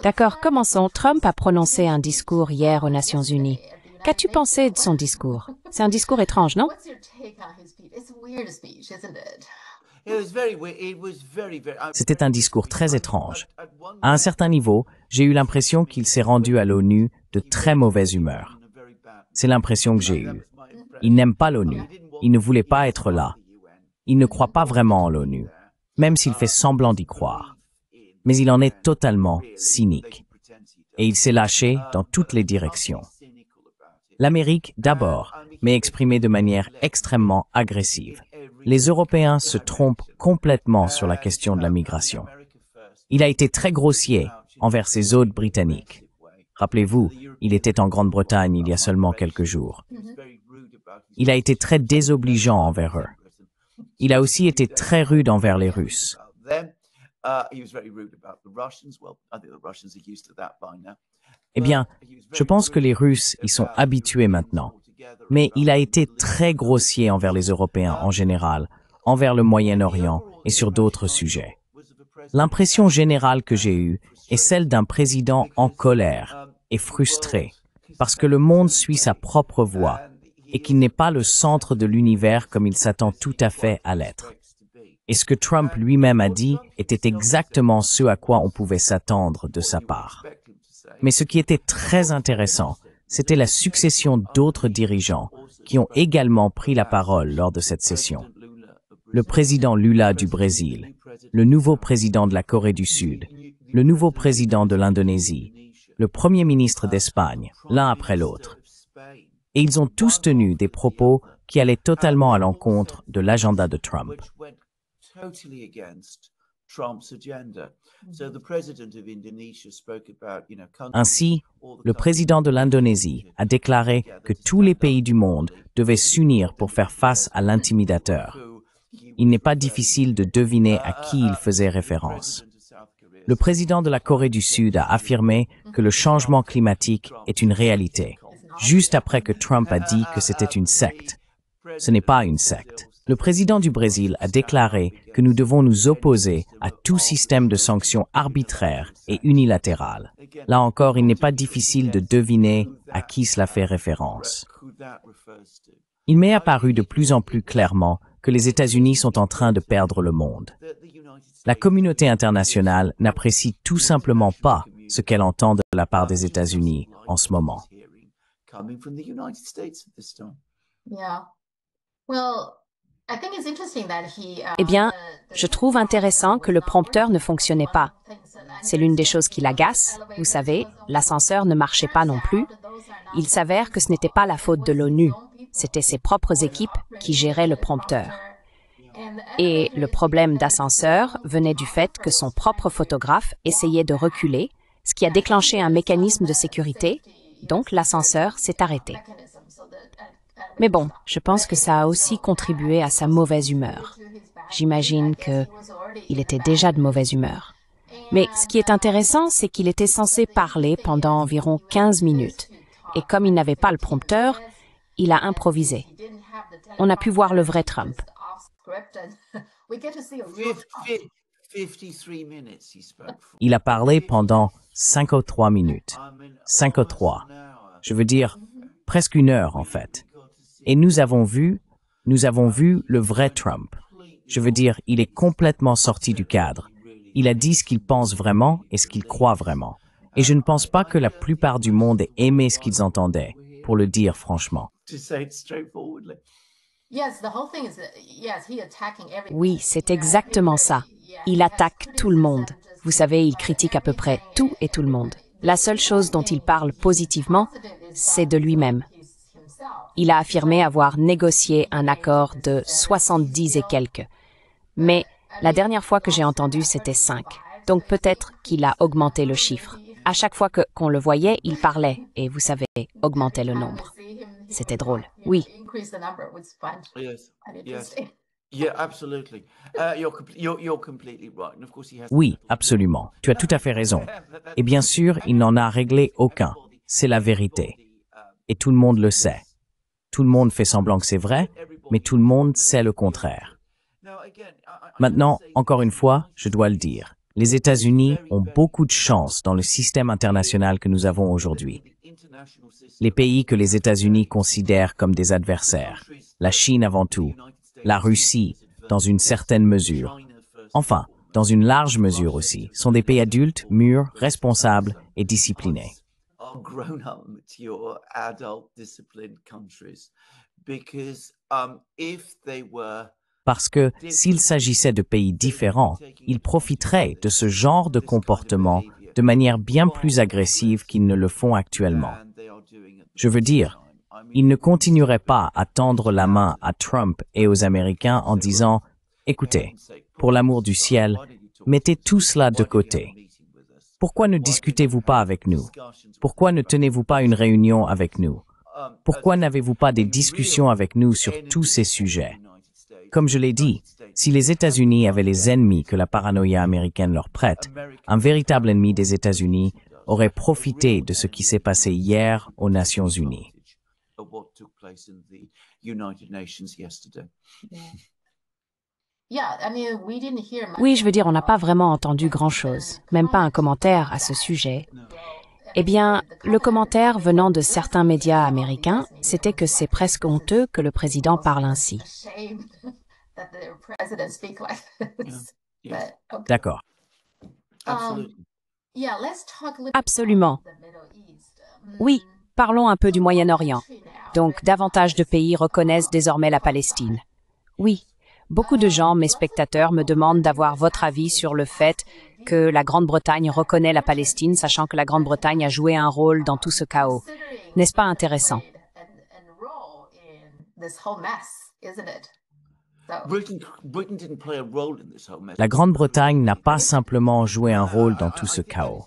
D'accord, commençons. Trump a prononcé un discours hier aux Nations Unies. Qu'as-tu pensé de son discours? C'est un discours étrange, non? C'était un discours très étrange. À un certain niveau, j'ai eu l'impression qu'il s'est rendu à l'ONU de très mauvaise humeur. C'est l'impression que j'ai eue. Il n'aime pas l'ONU. Il ne voulait pas être là. Il ne croit pas vraiment en l'ONU, même s'il fait semblant d'y croire. Mais il en est totalement cynique. Et il s'est lâché dans toutes les directions. L'Amérique, d'abord, mais exprimé de manière extrêmement agressive. Les Européens se trompent complètement sur la question de la migration. Il a été très grossier envers ses hôtes britanniques. Rappelez-vous, il était en Grande-Bretagne il y a seulement quelques jours. Il a été très désobligeant envers eux. Il a aussi été très rude envers les Russes. Eh bien, je pense que les Russes y sont habitués maintenant. Mais il a été très grossier envers les Européens en général, envers le Moyen-Orient et sur d'autres sujets. L'impression générale que j'ai eue est celle d'un président en colère et frustré, parce que le monde suit sa propre voie et qu'il n'est pas le centre de l'univers comme il s'attend tout à fait à l'être. Et ce que Trump lui-même a dit était exactement ce à quoi on pouvait s'attendre de sa part. Mais ce qui était très intéressant, c'était la succession d'autres dirigeants qui ont également pris la parole lors de cette session. Le président Lula du Brésil, le nouveau président de la Corée du Sud, le nouveau président de l'Indonésie, le premier ministre d'Espagne, l'un après l'autre. Et ils ont tous tenu des propos qui allaient totalement à l'encontre de l'agenda de Trump. Ainsi, le président de l'Indonésie a déclaré que tous les pays du monde devaient s'unir pour faire face à l'intimidateur. Il n'est pas difficile de deviner à qui il faisait référence. Le président de la Corée du Sud a affirmé que le changement climatique est une réalité, juste après que Trump a dit que c'était une secte. Ce n'est pas une secte. Le président du Brésil a déclaré que nous devons nous opposer à tout système de sanctions arbitraires et unilatérales. Là encore, il n'est pas difficile de deviner à qui cela fait référence. Il m'est apparu de plus en plus clairement que les États-Unis sont en train de perdre le monde. La communauté internationale n'apprécie tout simplement pas ce qu'elle entend de la part des États-Unis en ce moment. Eh bien, je trouve intéressant que le prompteur ne fonctionnait pas. C'est l'une des choses qui l'agace. Vous savez, l'ascenseur ne marchait pas non plus. Il s'avère que ce n'était pas la faute de l'ONU. C'était ses propres équipes qui géraient le prompteur. Et le problème d'ascenseur venait du fait que son propre photographe essayait de reculer, ce qui a déclenché un mécanisme de sécurité, donc l'ascenseur s'est arrêté. Mais bon, je pense que ça a aussi contribué à sa mauvaise humeur. J'imagine qu'il était déjà de mauvaise humeur. Mais ce qui est intéressant, c'est qu'il était censé parler pendant environ 15 minutes. Et comme il n'avait pas le prompteur, il a improvisé. On a pu voir le vrai Trump. Il a parlé pendant 53 minutes. 53. Je veux dire, presque une heure en fait. Et nous avons vu le vrai Trump. Je veux dire, il est complètement sorti du cadre. Il a dit ce qu'il pense vraiment et ce qu'il croit vraiment. Et je ne pense pas que la plupart du monde ait aimé ce qu'ils entendaient, pour le dire franchement. Oui, c'est exactement ça. Il attaque tout le monde. Vous savez, il critique à peu près tout et tout le monde. La seule chose dont il parle positivement, c'est de lui-même. Il a affirmé avoir négocié un accord de 70 et quelques. Mais la dernière fois que j'ai entendu, c'était 5. Donc peut-être qu'il a augmenté le chiffre. À chaque fois qu'on le voyait, il parlait et, vous savez, augmentait le nombre. C'était drôle. Oui. Oui, absolument. Tu as tout à fait raison. Et bien sûr, il n'en a réglé aucun. C'est la vérité. Et tout le monde le sait. Tout le monde fait semblant que c'est vrai, mais tout le monde sait le contraire. Maintenant, encore une fois, je dois le dire. Les États-Unis ont beaucoup de chance dans le système international que nous avons aujourd'hui. Les pays que les États-Unis considèrent comme des adversaires, la Chine avant tout, la Russie, dans une certaine mesure, enfin, dans une large mesure aussi, sont des pays adultes, mûrs, responsables et disciplinés. Parce que s'il s'agissait de pays différents, ils profiteraient de ce genre de comportement de manière bien plus agressive qu'ils ne le font actuellement. Je veux dire, ils ne continueraient pas à tendre la main à Trump et aux Américains en disant « Écoutez, pour l'amour du ciel, mettez tout cela de côté. Pourquoi ne discutez-vous pas avec nous? Pourquoi ne tenez-vous pas une réunion avec nous? Pourquoi n'avez-vous pas des discussions avec nous sur tous ces sujets? » Comme je l'ai dit, si les États-Unis avaient les ennemis que la paranoïa américaine leur prête, un véritable ennemi des États-Unis aurait profité de ce qui s'est passé hier aux Nations Unies. Oui, je veux dire, on n'a pas vraiment entendu grand-chose, même pas un commentaire à ce sujet. Eh bien, le commentaire venant de certains médias américains, c'était que c'est presque honteux que le président parle ainsi. D'accord. Absolument. Oui, parlons un peu du Moyen-Orient. Donc, davantage de pays reconnaissent désormais la Palestine. Oui, beaucoup de gens, mes spectateurs, me demandent d'avoir votre avis sur le fait que la Grande-Bretagne reconnaît la Palestine, sachant que la Grande-Bretagne a joué un rôle dans tout ce chaos. N'est-ce pas intéressant? La Grande-Bretagne n'a pas simplement joué un rôle dans tout ce chaos.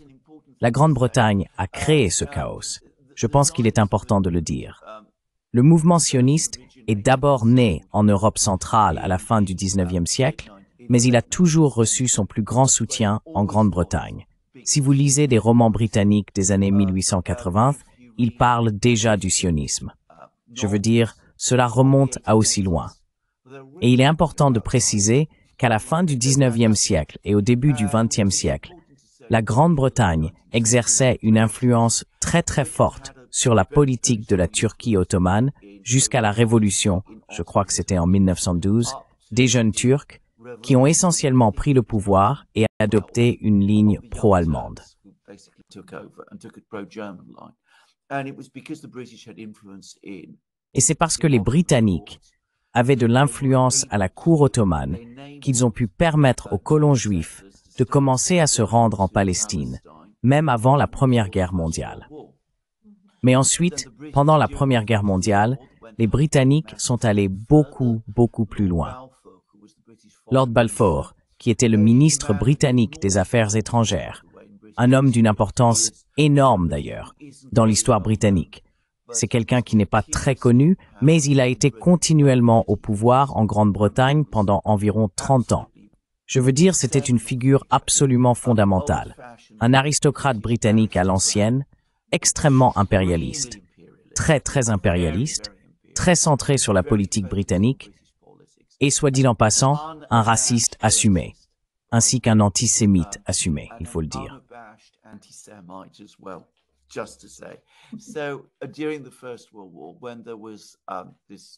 La Grande-Bretagne a créé ce chaos. Je pense qu'il est important de le dire. Le mouvement sioniste est d'abord né en Europe centrale à la fin du 19e siècle, mais il a toujours reçu son plus grand soutien en Grande-Bretagne. Si vous lisez des romans britanniques des années 1880, ils parlent déjà du sionisme. Je veux dire, cela remonte à aussi loin. Et il est important de préciser qu'à la fin du 19e siècle et au début du 20e siècle, la Grande-Bretagne exerçait une influence très très forte sur la politique de la Turquie ottomane jusqu'à la révolution, je crois que c'était en 1912, des jeunes Turcs qui ont essentiellement pris le pouvoir et adopté une ligne pro-allemande. Et c'est parce que les Britanniques avaient de l'influence à la cour ottomane qu'ils ont pu permettre aux colons juifs de commencer à se rendre en Palestine, même avant la Première Guerre mondiale. Mais ensuite, pendant la Première Guerre mondiale, les Britanniques sont allés beaucoup plus loin. Lord Balfour, qui était le ministre britannique des Affaires étrangères, un homme d'une importance énorme d'ailleurs, dans l'histoire britannique. C'est quelqu'un qui n'est pas très connu, mais il a été continuellement au pouvoir en Grande-Bretagne pendant environ 30 ans. Je veux dire, c'était une figure absolument fondamentale. Un aristocrate britannique à l'ancienne, extrêmement impérialiste, très impérialiste, très centré sur la politique britannique, et soit dit en passant, un raciste assumé, ainsi qu'un antisémite assumé, il faut le dire.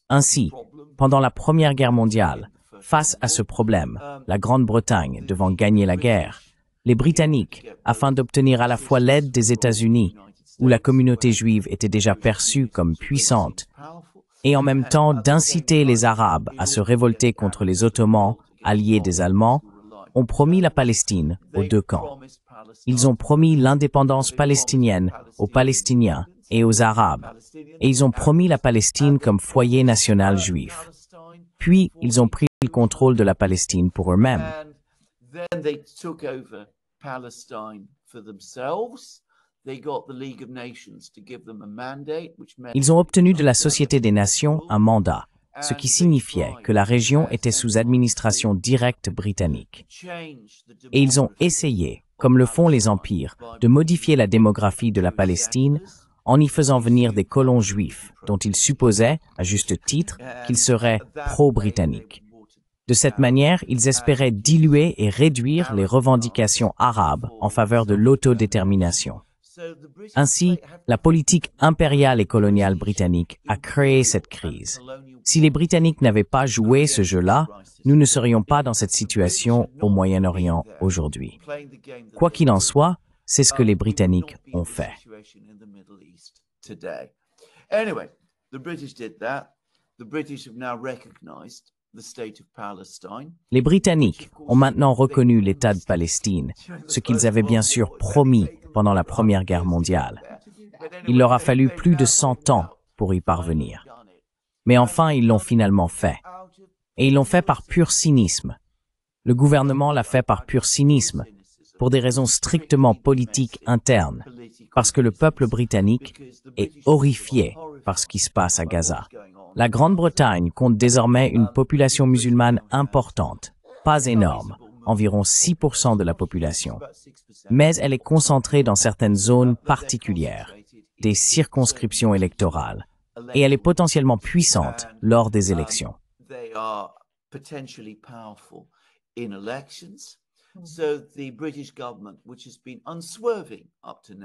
Ainsi, pendant la Première Guerre mondiale, face à ce problème, la Grande-Bretagne devant gagner la guerre, les Britanniques, afin d'obtenir à la fois l'aide des États-Unis, où la communauté juive était déjà perçue comme puissante, et en même temps d'inciter les Arabes à se révolter contre les Ottomans, alliés des Allemands, ont promis la Palestine aux deux camps. Ils ont promis l'indépendance palestinienne aux Palestiniens et aux Arabes, et ils ont promis la Palestine comme foyer national juif. Puis, ils ont pris le contrôle de la Palestine pour eux-mêmes. Ils ont obtenu de la Société des Nations un mandat, ce qui signifiait que la région était sous administration directe britannique. Et ils ont essayé, comme le font les empires, de modifier la démographie de la Palestine en y faisant venir des colons juifs, dont ils supposaient, à juste titre, qu'ils seraient pro-britanniques. De cette manière, ils espéraient diluer et réduire les revendications arabes en faveur de l'autodétermination. Ainsi, la politique impériale et coloniale britannique a créé cette crise. Si les Britanniques n'avaient pas joué ce jeu-là, nous ne serions pas dans cette situation au Moyen-Orient aujourd'hui. Quoi qu'il en soit, c'est ce que les Britanniques ont fait. Les Britanniques ont maintenant reconnu l'État de Palestine, ce qu'ils avaient bien sûr promis pendant la Première Guerre mondiale. Il leur a fallu plus de 100 ans pour y parvenir. Mais enfin, ils l'ont finalement fait. Et ils l'ont fait par pur cynisme. Le gouvernement l'a fait par pur cynisme, pour des raisons strictement politiques internes, parce que le peuple britannique est horrifié par ce qui se passe à Gaza. La Grande-Bretagne compte désormais une population musulmane importante, pas énorme, environ 6% de la population, mais elle est concentrée dans certaines zones particulières, des circonscriptions électorales, et elle est potentiellement puissante lors des élections.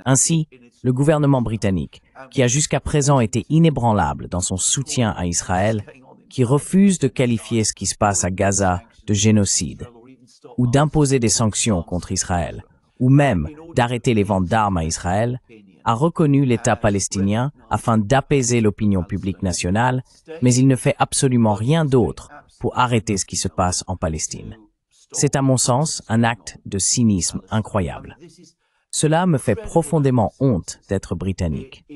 Ainsi, le gouvernement britannique, qui a jusqu'à présent été inébranlable dans son soutien à Israël, qui refuse de qualifier ce qui se passe à Gaza de génocide, ou d'imposer des sanctions contre Israël, ou même d'arrêter les ventes d'armes à Israël, a reconnu l'État palestinien afin d'apaiser l'opinion publique nationale, mais il ne fait absolument rien d'autre pour arrêter ce qui se passe en Palestine. C'est à mon sens un acte de cynisme incroyable. Cela me fait profondément honte d'être britannique.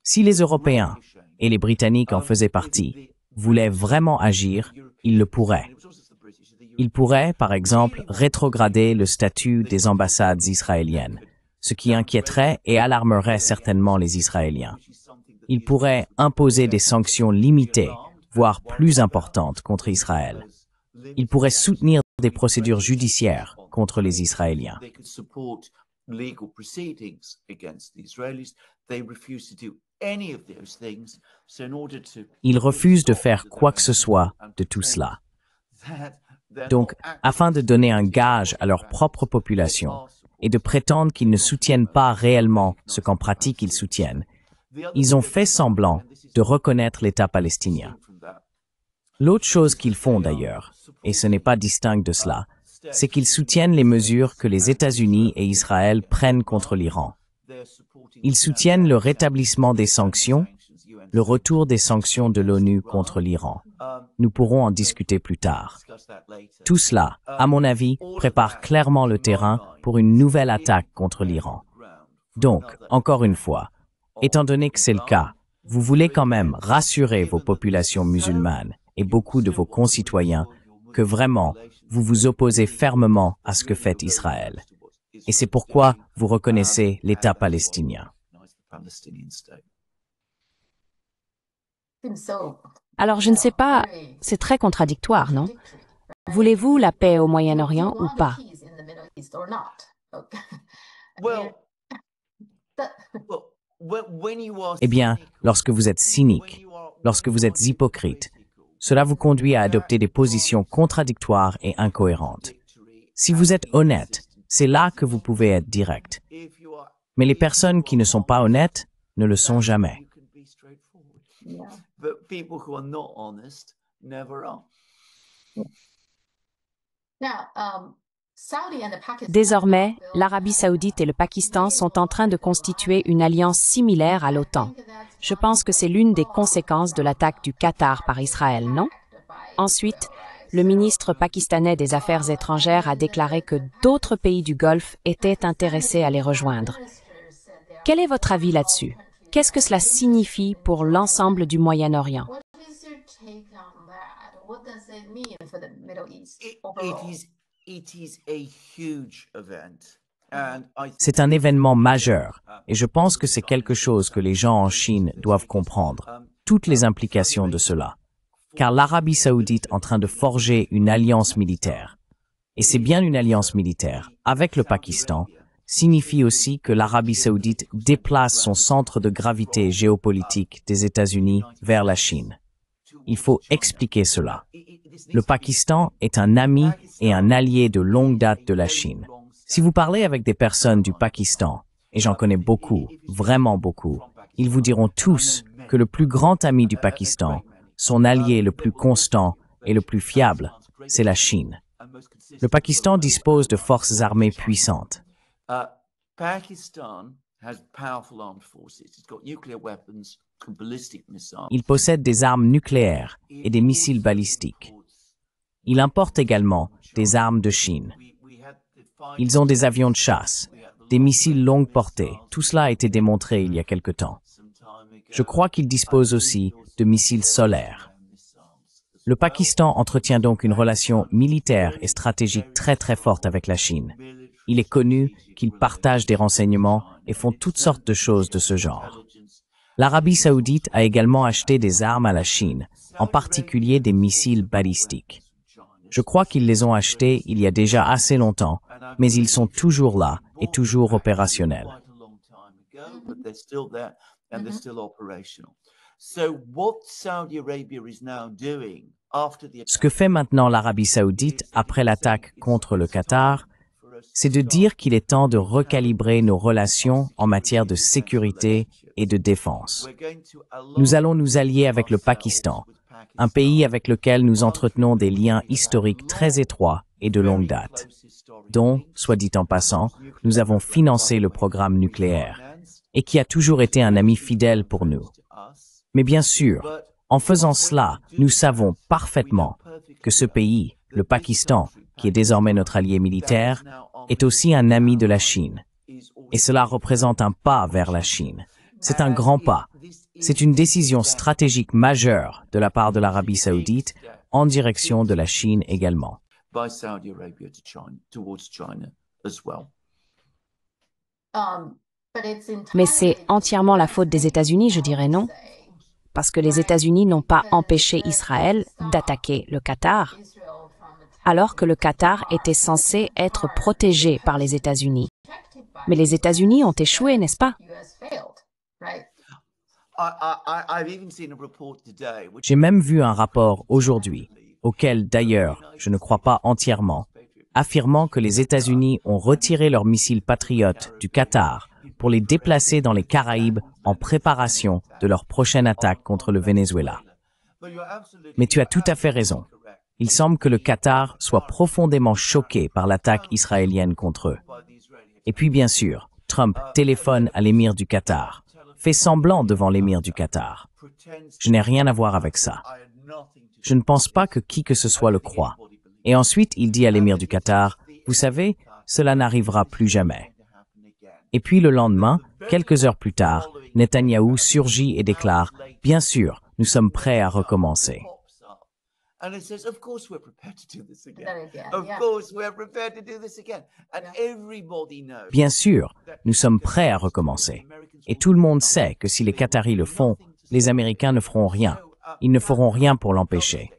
Si les Européens, et les Britanniques en faisaient partie, voulaient vraiment agir, ils le pourraient. Ils pourraient, par exemple, rétrograder le statut des ambassades israéliennes, ce qui inquiéterait et alarmerait certainement les Israéliens. Ils pourraient imposer des sanctions limitées, voire plus importantes contre Israël. Ils pourraient soutenir des procédures judiciaires contre les Israéliens. Ils refusent de faire quoi que ce soit de tout cela. Donc, afin de donner un gage à leur propre population et de prétendre qu'ils ne soutiennent pas réellement ce qu'en pratique ils soutiennent, ils ont fait semblant de reconnaître l'État palestinien. L'autre chose qu'ils font d'ailleurs, et ce n'est pas distinct de cela, c'est qu'ils soutiennent les mesures que les États-Unis et Israël prennent contre l'Iran. Ils soutiennent le rétablissement des sanctions, le retour des sanctions de l'ONU contre l'Iran. Nous pourrons en discuter plus tard. Tout cela, à mon avis, prépare clairement le terrain pour une nouvelle attaque contre l'Iran. Donc, encore une fois, étant donné que c'est le cas, vous voulez quand même rassurer vos populations musulmanes et beaucoup de vos concitoyens que vraiment, vous vous opposez fermement à ce que fait Israël. Et c'est pourquoi vous reconnaissez l'État palestinien. Alors, je ne sais pas, c'est très contradictoire, non? Voulez-vous la paix au Moyen-Orient ou pas? Eh bien, lorsque vous êtes cynique, lorsque vous êtes hypocrite, cela vous conduit à adopter des positions contradictoires et incohérentes. Si vous êtes honnête, c'est là que vous pouvez être direct. Mais les personnes qui ne sont pas honnêtes ne le sont jamais. Désormais, l'Arabie saoudite et le Pakistan sont en train de constituer une alliance similaire à l'OTAN. Je pense que c'est l'une des conséquences de l'attaque du Qatar par Israël, non? Ensuite, le ministre pakistanais des Affaires étrangères a déclaré que d'autres pays du Golfe étaient intéressés à les rejoindre. Quel est votre avis là-dessus? Qu'est-ce que cela signifie pour l'ensemble du Moyen-Orient? C'est un événement majeur, et je pense que c'est quelque chose que les gens en Chine doivent comprendre, toutes les implications de cela. Car l'Arabie saoudite est en train de forger une alliance militaire. Et c'est bien une alliance militaire, avec le Pakistan, signifie aussi que l'Arabie saoudite déplace son centre de gravité géopolitique des États-Unis vers la Chine. Il faut expliquer cela. Le Pakistan est un ami et un allié de longue date de la Chine. Si vous parlez avec des personnes du Pakistan, et j'en connais beaucoup, vraiment beaucoup, ils vous diront tous que le plus grand ami du Pakistan, son allié le plus constant et le plus fiable, c'est la Chine. Le Pakistan dispose de forces armées puissantes. Il possède des armes nucléaires et des missiles balistiques. Il importe également des armes de Chine. Ils ont des avions de chasse, des missiles longue portée. Tout cela a été démontré il y a quelque temps. Je crois qu'il dispose aussi de missiles solaires. Le Pakistan entretient donc une relation militaire et stratégique très forte avec la Chine. Il est connu qu'ils partagent des renseignements et font toutes sortes de choses de ce genre. L'Arabie saoudite a également acheté des armes à la Chine, en particulier des missiles balistiques. Je crois qu'ils les ont achetés il y a déjà assez longtemps, mais ils sont toujours là et toujours opérationnels. Ce que fait maintenant l'Arabie saoudite après l'attaque contre le Qatar, c'est de dire qu'il est temps de recalibrer nos relations en matière de sécurité et de défense. Nous allons nous allier avec le Pakistan, un pays avec lequel nous entretenons des liens historiques très étroits et de longue date, dont, soit dit en passant, nous avons financé le programme nucléaire, et qui a toujours été un ami fidèle pour nous. Mais bien sûr, en faisant cela, nous savons parfaitement que ce pays, le Pakistan, qui est désormais notre allié militaire, est aussi un ami de la Chine. Et cela représente un pas vers la Chine. C'est un grand pas. C'est une décision stratégique majeure de la part de l'Arabie saoudite en direction de la Chine également. Mais c'est entièrement la faute des États-Unis, je dirais non? Parce que les États-Unis n'ont pas empêché Israël d'attaquer le Qatar, alors que le Qatar était censé être protégé par les États-Unis. Mais les États-Unis ont échoué, n'est-ce pas? J'ai même vu un rapport aujourd'hui, auquel d'ailleurs je ne crois pas entièrement, affirmant que les États-Unis ont retiré leurs missiles patriotes du Qatar pour les déplacer dans les Caraïbes en préparation de leur prochaine attaque contre le Venezuela. Mais tu as tout à fait raison. Il semble que le Qatar soit profondément choqué par l'attaque israélienne contre eux. Et puis bien sûr, Trump téléphone à l'émir du Qatar, fait semblant devant l'émir du Qatar. Je n'ai rien à voir avec ça. Je ne pense pas que qui que ce soit le croit. Et ensuite, il dit à l'émir du Qatar, « Vous savez, cela n'arrivera plus jamais. » Et puis le lendemain, quelques heures plus tard, Netanyahou surgit et déclare, « Bien sûr, nous sommes prêts à recommencer. » Bien sûr, nous sommes prêts à recommencer. Et tout le monde sait que si les Qataris le font, les Américains ne feront rien. Ils ne feront rien pour l'empêcher.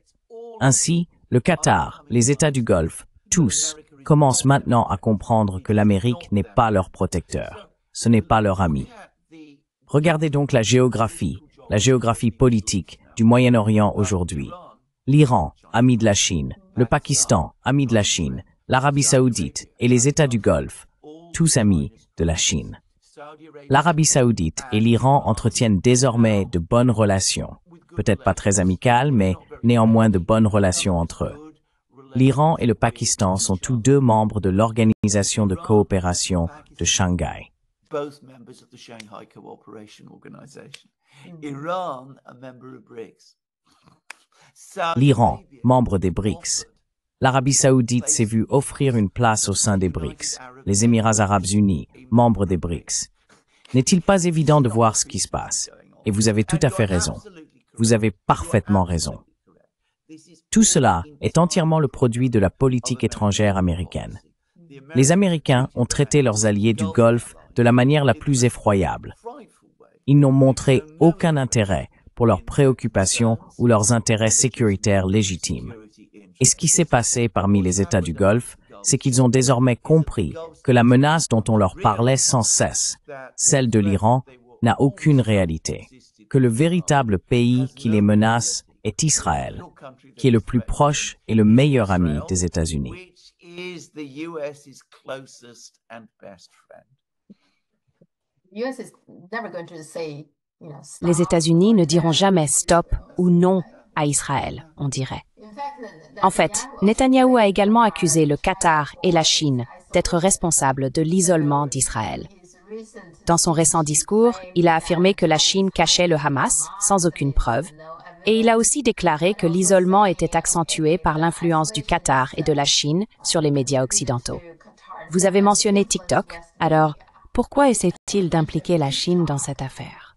Ainsi, le Qatar, les États du Golfe, tous, commencent maintenant à comprendre que l'Amérique n'est pas leur protecteur. Ce n'est pas leur ami. Regardez donc la géographie politique du Moyen-Orient aujourd'hui. L'Iran, ami de la Chine, le Pakistan, ami de la Chine, l'Arabie saoudite et les États du Golfe, tous amis de la Chine. L'Arabie saoudite et l'Iran entretiennent désormais de bonnes relations, peut-être pas très amicales, mais néanmoins de bonnes relations entre eux. L'Iran et le Pakistan sont tous deux membres de l'Organisation de coopération de Shanghai. L'Iran, membre des BRICS. L'Arabie saoudite s'est vue offrir une place au sein des BRICS. Les Émirats arabes unis, membres des BRICS. N'est-il pas évident de voir ce qui se passe? Et vous avez tout à fait raison. Vous avez parfaitement raison. Tout cela est entièrement le produit de la politique étrangère américaine. Les Américains ont traité leurs alliés du Golfe de la manière la plus effroyable. Ils n'ont montré aucun intérêt pour leurs préoccupations ou leurs intérêts sécuritaires légitimes. Et ce qui s'est passé parmi les États du Golfe, c'est qu'ils ont désormais compris que la menace dont on leur parlait sans cesse, celle de l'Iran, n'a aucune réalité, que le véritable pays qui les menace est Israël, qui est le plus proche et le meilleur ami des États-Unis. Les États-Unis ne diront jamais stop ou non à Israël, on dirait. En fait, Netanyahou a également accusé le Qatar et la Chine d'être responsables de l'isolement d'Israël. Dans son récent discours, il a affirmé que la Chine cachait le Hamas sans aucune preuve, et il a aussi déclaré que l'isolement était accentué par l'influence du Qatar et de la Chine sur les médias occidentaux. Vous avez mentionné TikTok, alors pourquoi essaie-t-il d'impliquer la Chine dans cette affaire?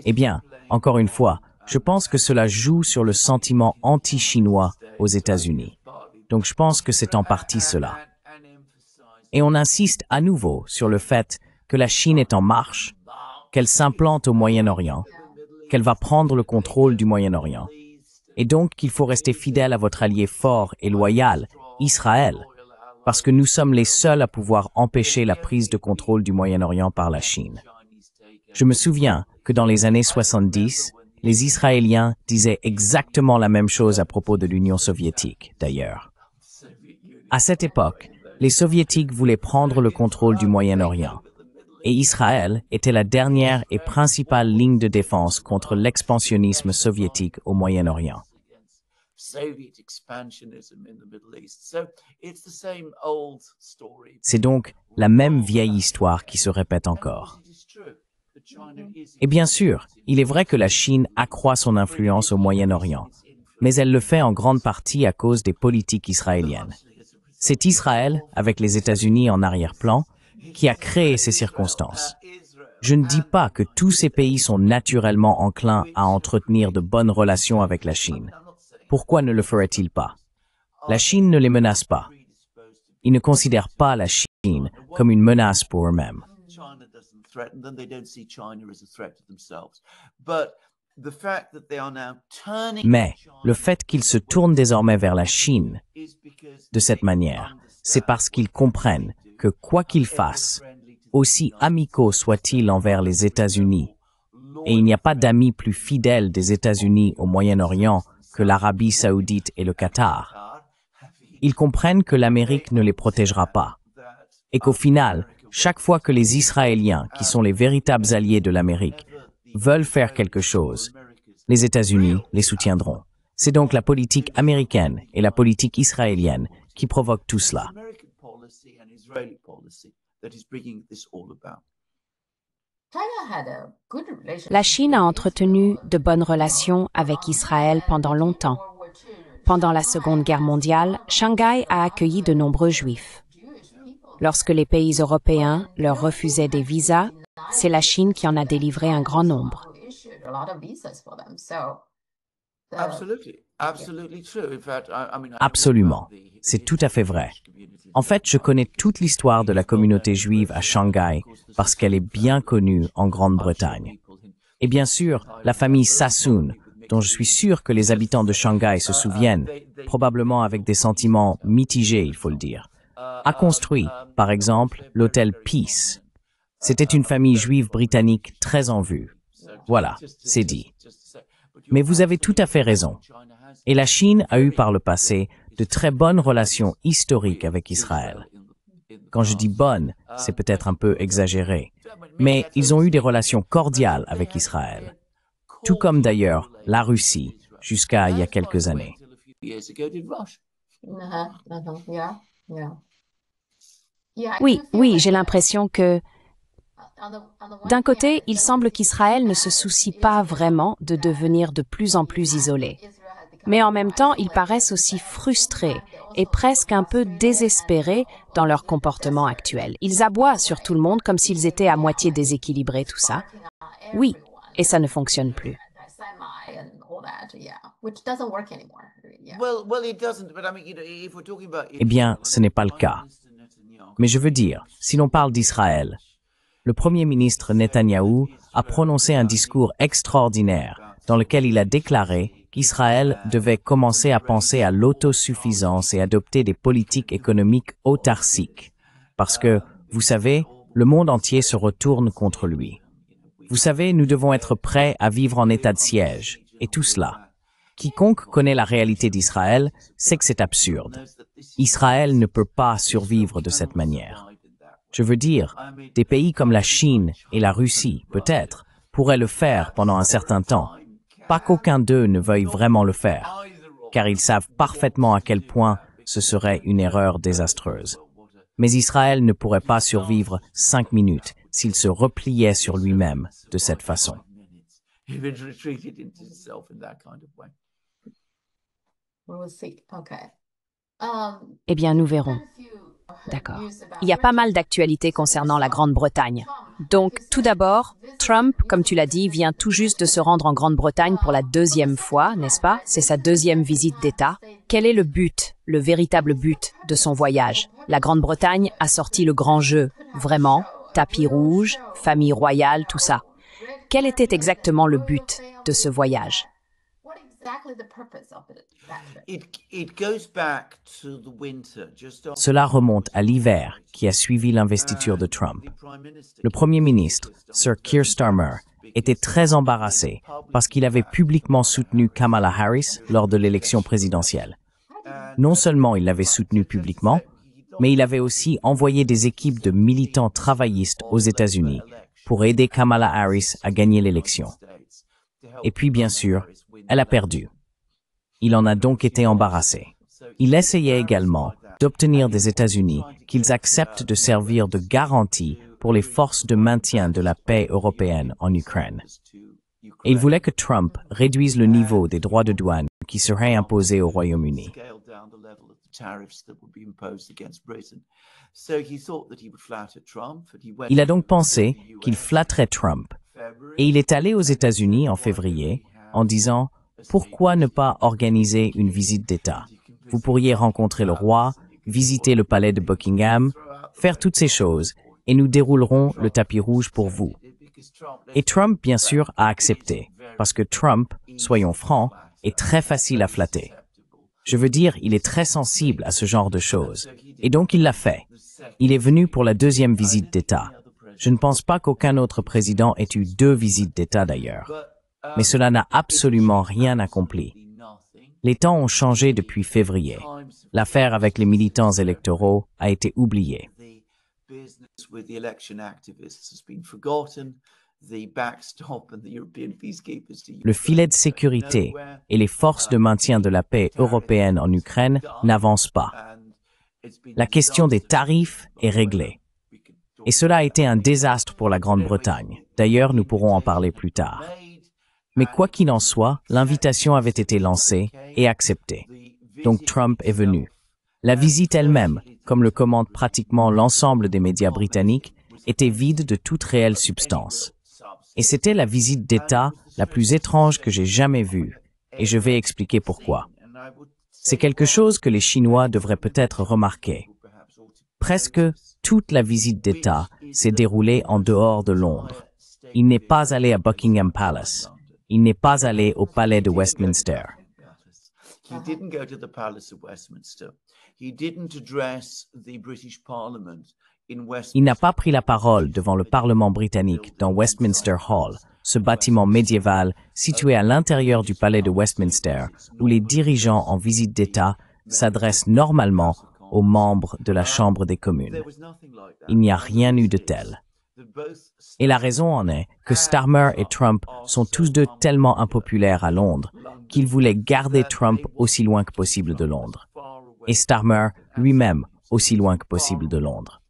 Eh bien, encore une fois, je pense que cela joue sur le sentiment anti-chinois aux États-Unis. Donc je pense que c'est en partie cela. Et on insiste à nouveau sur le fait que la Chine est en marche, qu'elle s'implante au Moyen-Orient, qu'elle va prendre le contrôle du Moyen-Orient. Et donc qu'il faut rester fidèle à votre allié fort et loyal, Israël, parce que nous sommes les seuls à pouvoir empêcher la prise de contrôle du Moyen-Orient par la Chine. Je me souviens que dans les années 70, les Israéliens disaient exactement la même chose à propos de l'Union soviétique, d'ailleurs. À cette époque, les Soviétiques voulaient prendre le contrôle du Moyen-Orient, et Israël était la dernière et principale ligne de défense contre l'expansionnisme soviétique au Moyen-Orient. C'est donc la même vieille histoire qui se répète encore. Et bien sûr, il est vrai que la Chine accroît son influence au Moyen-Orient, mais elle le fait en grande partie à cause des politiques israéliennes. C'est Israël, avec les États-Unis en arrière-plan, qui a créé ces circonstances. Je ne dis pas que tous ces pays sont naturellement enclins à entretenir de bonnes relations avec la Chine. Pourquoi ne le ferait-il pas? La Chine ne les menace pas. Ils ne considèrent pas la Chine comme une menace pour eux-mêmes. Mais le fait qu'ils se tournent désormais vers la Chine de cette manière, c'est parce qu'ils comprennent que quoi qu'ils fassent, aussi amicaux soient-ils envers les États-Unis, et il n'y a pas d'amis plus fidèles des États-Unis au Moyen-Orient que l'Arabie saoudite et le Qatar, ils comprennent que l'Amérique ne les protégera pas, et qu'au final, chaque fois que les Israéliens, qui sont les véritables alliés de l'Amérique, veulent faire quelque chose, les États-Unis les soutiendront. C'est donc la politique américaine et la politique israélienne qui provoquent tout cela. La Chine a entretenu de bonnes relations avec Israël pendant longtemps. Pendant la Seconde Guerre mondiale, Shanghai a accueilli de nombreux Juifs. Lorsque les pays européens leur refusaient des visas, c'est la Chine qui en a délivré un grand nombre. Absolument. C'est tout à fait vrai. En fait, je connais toute l'histoire de la communauté juive à Shanghai parce qu'elle est bien connue en Grande-Bretagne. Et bien sûr, la famille Sassoon, dont je suis sûr que les habitants de Shanghai se souviennent, probablement avec des sentiments mitigés, il faut le dire, a construit, par exemple, l'hôtel Peace. C'était une famille juive britannique très en vue. Voilà, c'est dit. Mais vous avez tout à fait raison. Et la Chine a eu par le passé de très bonnes relations historiques avec Israël. Quand je dis bonnes, c'est peut-être un peu exagéré, mais ils ont eu des relations cordiales avec Israël. Tout comme d'ailleurs la Russie, jusqu'à il y a quelques années. Oui, j'ai l'impression que, d'un côté, il semble qu'Israël ne se soucie pas vraiment de devenir de plus en plus isolé. Mais en même temps, ils paraissent aussi frustrés et presque un peu désespérés dans leur comportement actuel. Ils aboient sur tout le monde comme s'ils étaient à moitié déséquilibrés, tout ça. Oui, et ça ne fonctionne plus. Eh bien, ce n'est pas le cas. Mais je veux dire, si l'on parle d'Israël, le Premier ministre Netanyahou a prononcé un discours extraordinaire dans lequel il a déclaré qu'Israël devait commencer à penser à l'autosuffisance et adopter des politiques économiques autarciques. Parce que, vous savez, le monde entier se retourne contre lui. Vous savez, nous devons être prêts à vivre en état de siège, et tout cela. Quiconque connaît la réalité d'Israël sait que c'est absurde. Israël ne peut pas survivre de cette manière. Je veux dire, des pays comme la Chine et la Russie, peut-être, pourraient le faire pendant un certain temps. Pas qu'aucun d'eux ne veuille vraiment le faire, car ils savent parfaitement à quel point ce serait une erreur désastreuse. Mais Israël ne pourrait pas survivre 5 minutes s'il se repliait sur lui-même de cette façon. Eh bien, nous verrons. D'accord. Il y a pas mal d'actualités concernant la Grande-Bretagne. Donc, tout d'abord, Trump, comme tu l'as dit, vient tout juste de se rendre en Grande-Bretagne pour la 2e fois, n'est-ce pas? C'est sa 2e visite d'État. Quel est le but, le véritable but de son voyage? La Grande-Bretagne a sorti le grand jeu, vraiment, tapis rouge, famille royale, tout ça. Quel était exactement le but de ce voyage? Cela remonte à l'hiver qui a suivi l'investiture de Trump. Le Premier ministre, Sir Keir Starmer, était très embarrassé parce qu'il avait publiquement soutenu Kamala Harris lors de l'élection présidentielle. Non seulement il l'avait soutenue publiquement, mais il avait aussi envoyé des équipes de militants travaillistes aux États-Unis pour aider Kamala Harris à gagner l'élection. Et puis, bien sûr, elle a perdu. Il en a donc été embarrassé. Il essayait également d'obtenir des États-Unis qu'ils acceptent de servir de garantie pour les forces de maintien de la paix européennes en Ukraine. Et il voulait que Trump réduise le niveau des droits de douane qui seraient imposés au Royaume-Uni. Il a donc pensé qu'il flatterait Trump. Et il est allé aux États-Unis en février en disant « Pourquoi ne pas organiser une visite d'État? Vous pourriez rencontrer le roi, visiter le palais de Buckingham, faire toutes ces choses, et nous déroulerons le tapis rouge pour vous. » Et Trump, bien sûr, a accepté, parce que Trump, soyons francs, est très facile à flatter. Je veux dire, il est très sensible à ce genre de choses. Et donc il l'a fait. Il est venu pour la 2e visite d'État. Je ne pense pas qu'aucun autre président ait eu 2 visites d'État d'ailleurs. Mais cela n'a absolument rien accompli. Les temps ont changé depuis février. L'affaire avec les militants électoraux a été oubliée. Le filet de sécurité et les forces de maintien de la paix européennes en Ukraine n'avancent pas. La question des tarifs est réglée. Et cela a été un désastre pour la Grande-Bretagne. D'ailleurs, nous pourrons en parler plus tard. Mais quoi qu'il en soit, l'invitation avait été lancée et acceptée. Donc Trump est venu. La visite elle-même, comme le commandent pratiquement l'ensemble des médias britanniques, était vide de toute réelle substance. Et c'était la visite d'État la plus étrange que j'ai jamais vue, et je vais expliquer pourquoi. C'est quelque chose que les Chinois devraient peut-être remarquer. Presque toute la visite d'État s'est déroulée en dehors de Londres. Il n'est pas allé à Buckingham Palace. Il n'est pas allé au palais de Westminster. Il n'a pas pris la parole devant le Parlement britannique dans Westminster Hall, ce bâtiment médiéval situé à l'intérieur du palais de Westminster, où les dirigeants en visite d'État s'adressent normalement aux membres de la Chambre des communes. Il n'y a rien eu de tel. Et la raison en est que Starmer et Trump sont tous deux tellement impopulaires à Londres qu'ils voulaient garder Trump aussi loin que possible de Londres. Et Starmer lui-même aussi loin que possible de Londres.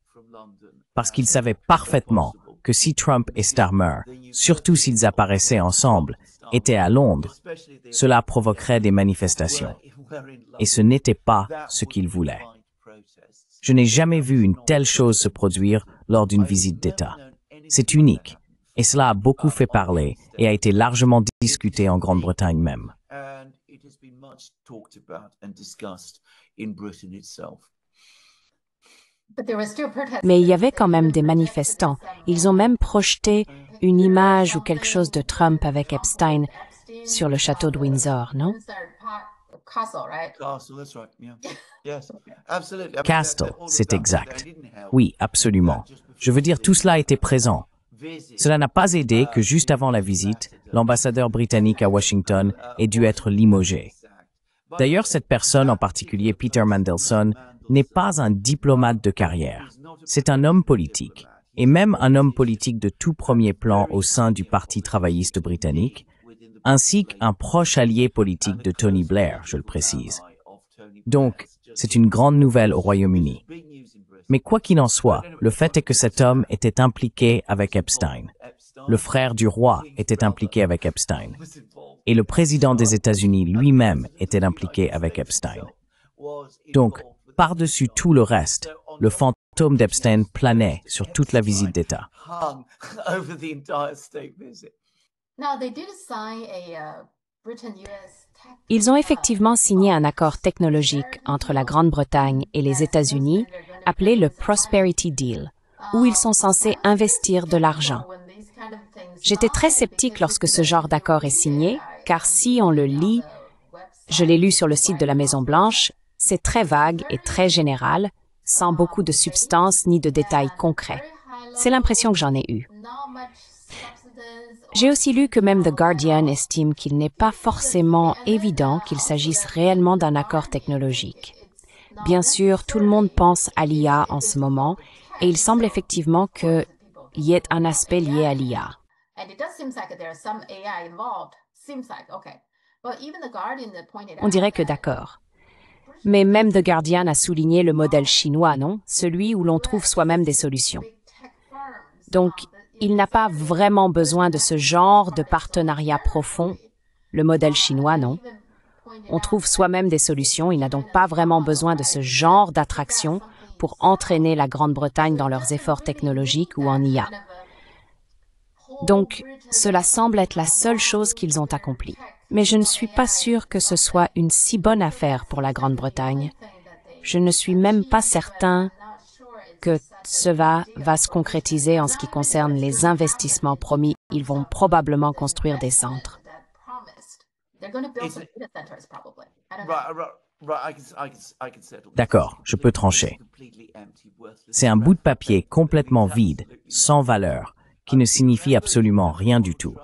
Parce qu'ils savaient parfaitement que si Trump et Starmer, surtout s'ils apparaissaient ensemble, étaient à Londres, cela provoquerait des manifestations. Et ce n'était pas ce qu'ils voulaient. Je n'ai jamais vu une telle chose se produire lors d'une visite d'État. C'est unique, et cela a beaucoup fait parler et a été largement discuté en Grande-Bretagne même. Mais il y avait quand même des manifestants. Ils ont même projeté une image ou quelque chose de Trump avec Epstein sur le château de Windsor, non? Castle, c'est exact. Oui, absolument. Je veux dire, tout cela était présent. Cela n'a pas aidé que juste avant la visite, l'ambassadeur britannique à Washington ait dû être limogé. D'ailleurs, cette personne, en particulier Peter Mandelson, n'est pas un diplomate de carrière. C'est un homme politique, et même un homme politique de tout premier plan au sein du Parti travailliste britannique, ainsi qu'un proche allié politique de Tony Blair, je le précise. Donc, c'est une grande nouvelle au Royaume-Uni. Mais quoi qu'il en soit, le fait est que cet homme était impliqué avec Epstein. Le frère du roi était impliqué avec Epstein. Et le président des États-Unis lui-même était impliqué avec Epstein. Donc, par-dessus tout le reste, le fantôme d'Epstein planait sur toute la visite d'État. Ils ont effectivement signé un accord technologique entre la Grande-Bretagne et les États-Unis, appelé le Prosperity Deal, où ils sont censés investir de l'argent. J'étais très sceptique lorsque ce genre d'accord est signé, car si on le lit, je l'ai lu sur le site de la Maison-Blanche, c'est très vague et très général, sans beaucoup de substance ni de détails concrets. C'est l'impression que j'en ai eue. J'ai aussi lu que même The Guardian estime qu'il n'est pas forcément évident qu'il s'agisse réellement d'un accord technologique. Bien sûr, tout le monde pense à l'IA en ce moment, et il semble effectivement qu'il y ait un aspect lié à l'IA. On dirait que d'accord. Mais même The Guardian a souligné le modèle chinois, non? Celui où l'on trouve soi-même des solutions. Donc, il n'a pas vraiment besoin de ce genre de partenariat profond. Le modèle chinois, non? On trouve soi-même des solutions, il n'a donc pas vraiment besoin de ce genre d'attraction pour entraîner la Grande-Bretagne dans leurs efforts technologiques ou en IA. Donc, cela semble être la seule chose qu'ils ont accomplie. Mais je ne suis pas sûre que ce soit une si bonne affaire pour la Grande-Bretagne. Je ne suis même pas certain que cela va se concrétiser en ce qui concerne les investissements promis. Ils vont probablement construire des centres. D'accord, je peux trancher. C'est un bout de papier complètement vide, sans valeur, qui ne signifie absolument rien du tout.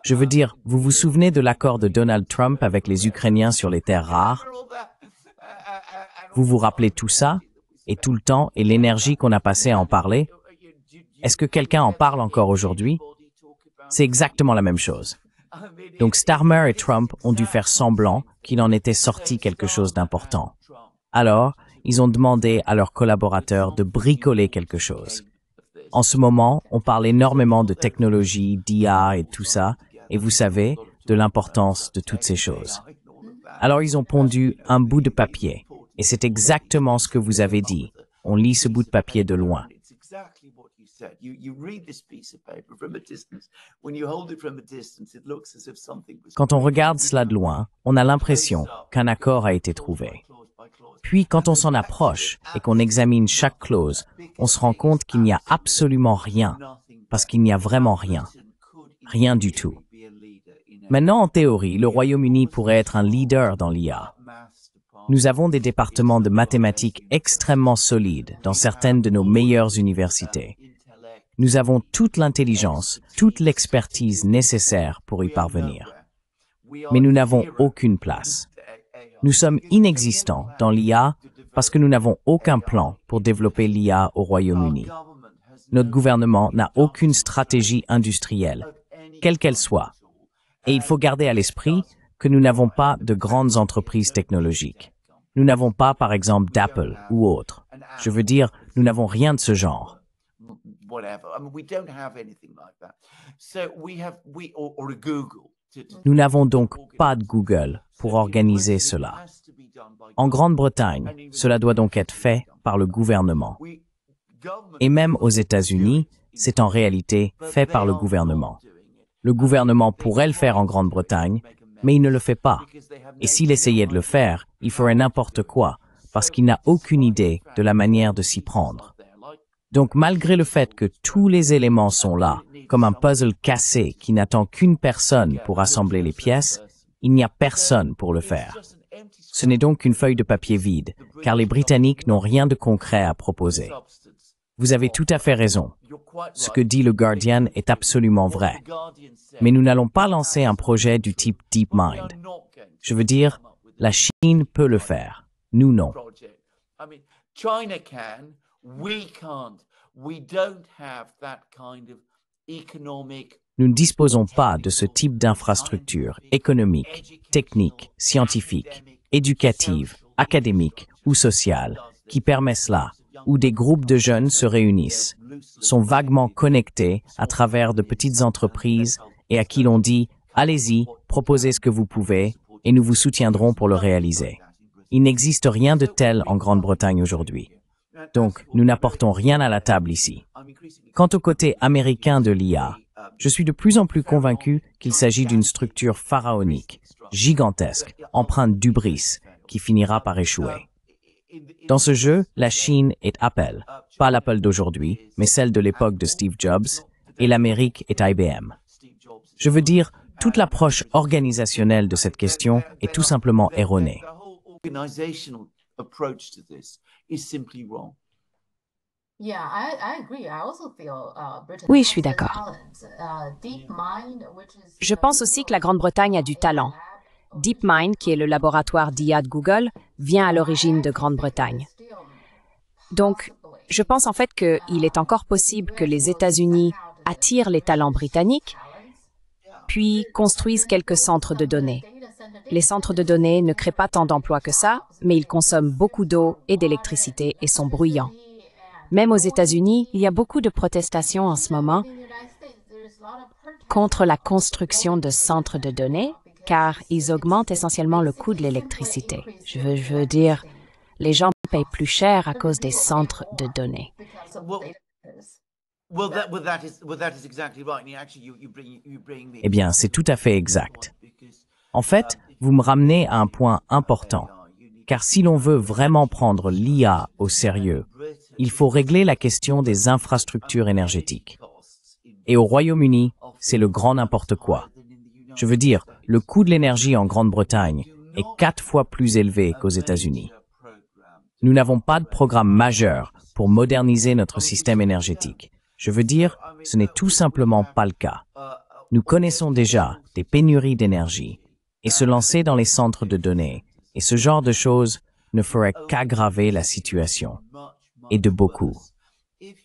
Je veux dire, vous vous souvenez de l'accord de Donald Trump avec les Ukrainiens sur les terres rares? Vous vous rappelez tout ça? Et tout le temps et l'énergie qu'on a passé à en parler? Est-ce que quelqu'un en parle encore aujourd'hui? C'est exactement la même chose. Donc Starmer et Trump ont dû faire semblant qu'il en était sorti quelque chose d'important. Alors, ils ont demandé à leurs collaborateurs de bricoler quelque chose. En ce moment, on parle énormément de technologie, d'IA et tout ça, et vous savez, de l'importance de toutes ces choses. Alors ils ont pondu un bout de papier, et c'est exactement ce que vous avez dit. On lit ce bout de papier de loin. Quand on regarde cela de loin, on a l'impression qu'un accord a été trouvé. Puis quand on s'en approche et qu'on examine chaque clause, on se rend compte qu'il n'y a absolument rien, parce qu'il n'y a vraiment rien. Rien du tout. Maintenant, en théorie, le Royaume-Uni pourrait être un leader dans l'IA. Nous avons des départements de mathématiques extrêmement solides dans certaines de nos meilleures universités. Nous avons toute l'intelligence, toute l'expertise nécessaire pour y parvenir. Mais nous n'avons aucune place. Nous sommes inexistants dans l'IA parce que nous n'avons aucun plan pour développer l'IA au Royaume-Uni. Notre gouvernement n'a aucune stratégie industrielle, quelle qu'elle soit. Et il faut garder à l'esprit que nous n'avons pas de grandes entreprises technologiques. Nous n'avons pas, par exemple, d'Apple ou autre. Je veux dire, nous n'avons rien de ce genre. Nous n'avons donc pas de Google pour organiser cela. En Grande-Bretagne, cela doit donc être fait par le gouvernement. Et même aux États-Unis, c'est en réalité fait par le gouvernement. Le gouvernement pourrait le faire en Grande-Bretagne, mais il ne le fait pas. Et s'il essayait de le faire, il ferait n'importe quoi, parce qu'il n'a aucune idée de la manière de s'y prendre. Donc malgré le fait que tous les éléments sont là, comme un puzzle cassé qui n'attend qu'une personne pour assembler les pièces, il n'y a personne pour le faire. Ce n'est donc qu'une feuille de papier vide, car les Britanniques n'ont rien de concret à proposer. Vous avez tout à fait raison. Ce que dit le Guardian est absolument vrai. Mais nous n'allons pas lancer un projet du type DeepMind. Je veux dire, la Chine peut le faire. Nous, non. China can, we can't. We don't have that kind of economic. Nous ne disposons pas de ce type d'infrastructure économique, technique, scientifique, éducative, académique ou sociale qui permet cela, où des groupes de jeunes se réunissent, sont vaguement connectés à travers de petites entreprises et à qui l'on dit « Allez-y, proposez ce que vous pouvez et nous vous soutiendrons pour le réaliser ». Il n'existe rien de tel en Grande-Bretagne aujourd'hui. Donc, nous n'apportons rien à la table ici. Quant au côté américain de l'IA, je suis de plus en plus convaincu qu'il s'agit d'une structure pharaonique, gigantesque, empreinte d'hubris, qui finira par échouer. Dans ce jeu, la Chine est Apple, pas l'Apple d'aujourd'hui, mais celle de l'époque de Steve Jobs, et l'Amérique est IBM. Je veux dire, toute l'approche organisationnelle de cette question est tout simplement erronée. Oui, je suis d'accord. Je pense aussi que la Grande-Bretagne a du talent. DeepMind, qui est le laboratoire d'IA de Google, vient à l'origine de Grande-Bretagne. Donc, je pense en fait qu'il est encore possible que les États-Unis attirent les talents britanniques, puis construisent quelques centres de données. Les centres de données ne créent pas tant d'emplois que ça, mais ils consomment beaucoup d'eau et d'électricité et sont bruyants. Même aux États-Unis, il y a beaucoup de protestations en ce moment contre la construction de centres de données, car ils augmentent essentiellement le coût de l'électricité. Je veux dire, les gens payent plus cher à cause des centres de données. Eh bien, c'est tout à fait exact. En fait, vous me ramenez à un point important, car si l'on veut vraiment prendre l'IA au sérieux, il faut régler la question des infrastructures énergétiques. Et au Royaume-Uni, c'est le grand n'importe quoi. Je veux dire, le coût de l'énergie en Grande-Bretagne est 4 fois plus élevé qu'aux États-Unis. Nous n'avons pas de programme majeur pour moderniser notre système énergétique. Je veux dire, ce n'est tout simplement pas le cas. Nous connaissons déjà des pénuries d'énergie et se lancer dans les centres de données et ce genre de choses ne ferait qu'aggraver la situation, et de beaucoup.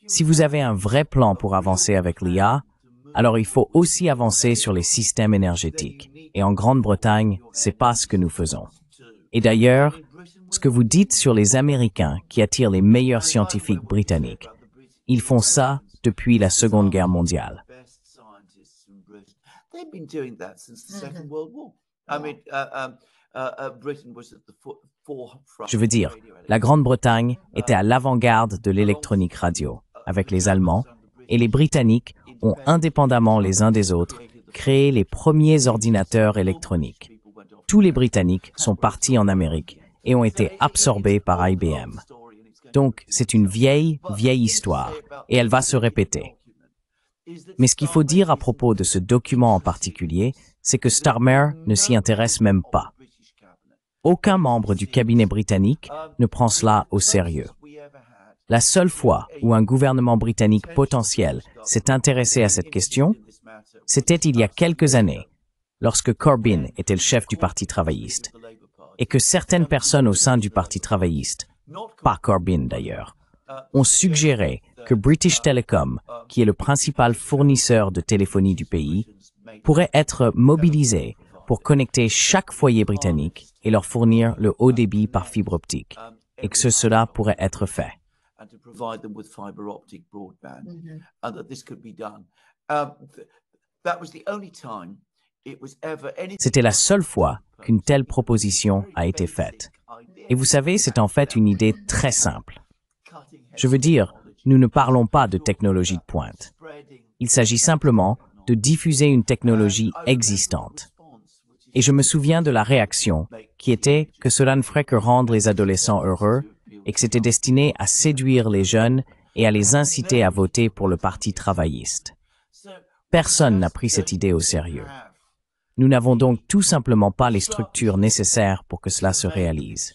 Si vous avez un vrai plan pour avancer avec l'IA, alors il faut aussi avancer sur les systèmes énergétiques. Et en Grande-Bretagne, c'est pas ce que nous faisons. Et d'ailleurs, ce que vous dites sur les Américains qui attirent les meilleurs scientifiques britanniques, ils font ça depuis la Seconde Guerre mondiale. Je veux dire, la Grande-Bretagne était à l'avant-garde de l'électronique radio avec les Allemands et les Britanniques ont indépendamment les uns des autres créé les premiers ordinateurs électroniques. Tous les Britanniques sont partis en Amérique et ont été absorbés par IBM. Donc, c'est une vieille histoire et elle va se répéter. Mais ce qu'il faut dire à propos de ce document en particulier, c'est que Starmer ne s'y intéresse même pas. Aucun membre du cabinet britannique ne prend cela au sérieux. La seule fois où un gouvernement britannique potentiel s'est intéressé à cette question, c'était il y a quelques années, lorsque Corbyn était le chef du Parti travailliste, et que certaines personnes au sein du Parti travailliste, pas Corbyn d'ailleurs, ont suggéré que British Telecom, qui est le principal fournisseur de téléphonie du pays, pourrait être mobilisé pour connecter chaque foyer britannique et leur fournir le haut débit par fibre optique, et que cela pourrait être fait. C'était la seule fois qu'une telle proposition a été faite. Et vous savez, c'est en fait une idée très simple. Je veux dire, nous ne parlons pas de technologie de pointe. Il s'agit simplement de diffuser une technologie existante. Et je me souviens de la réaction, qui était que cela ne ferait que rendre les adolescents heureux et que c'était destiné à séduire les jeunes et à les inciter à voter pour le Parti travailliste. Personne n'a pris cette idée au sérieux. Nous n'avons donc tout simplement pas les structures nécessaires pour que cela se réalise.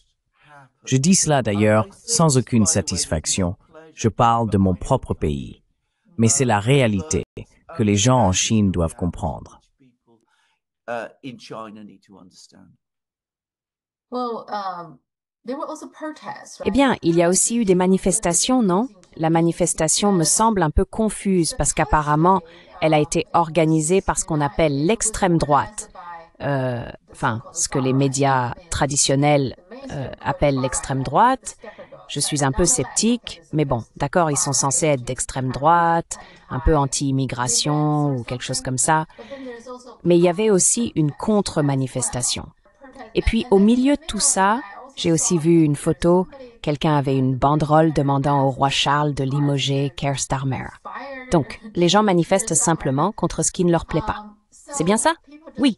Je dis cela d'ailleurs sans aucune satisfaction. Je parle de mon propre pays. Mais c'est la réalité que les gens en Chine doivent comprendre. Eh bien, il y a aussi eu des manifestations, non? La manifestation me semble un peu confuse parce qu'apparemment, elle a été organisée par ce qu'on appelle l'extrême droite. Ce que les médias traditionnels appellent l'extrême droite. Je suis un peu sceptique, mais bon, d'accord, ils sont censés être d'extrême droite, un peu anti-immigration ou quelque chose comme ça. Mais il y avait aussi une contre-manifestation. Et puis, au milieu de tout ça, j'ai aussi vu une photo, quelqu'un avait une banderole demandant au roi Charles de limoger Keir Starmer. Donc, les gens manifestent simplement contre ce qui ne leur plaît pas. C'est bien ça? Oui.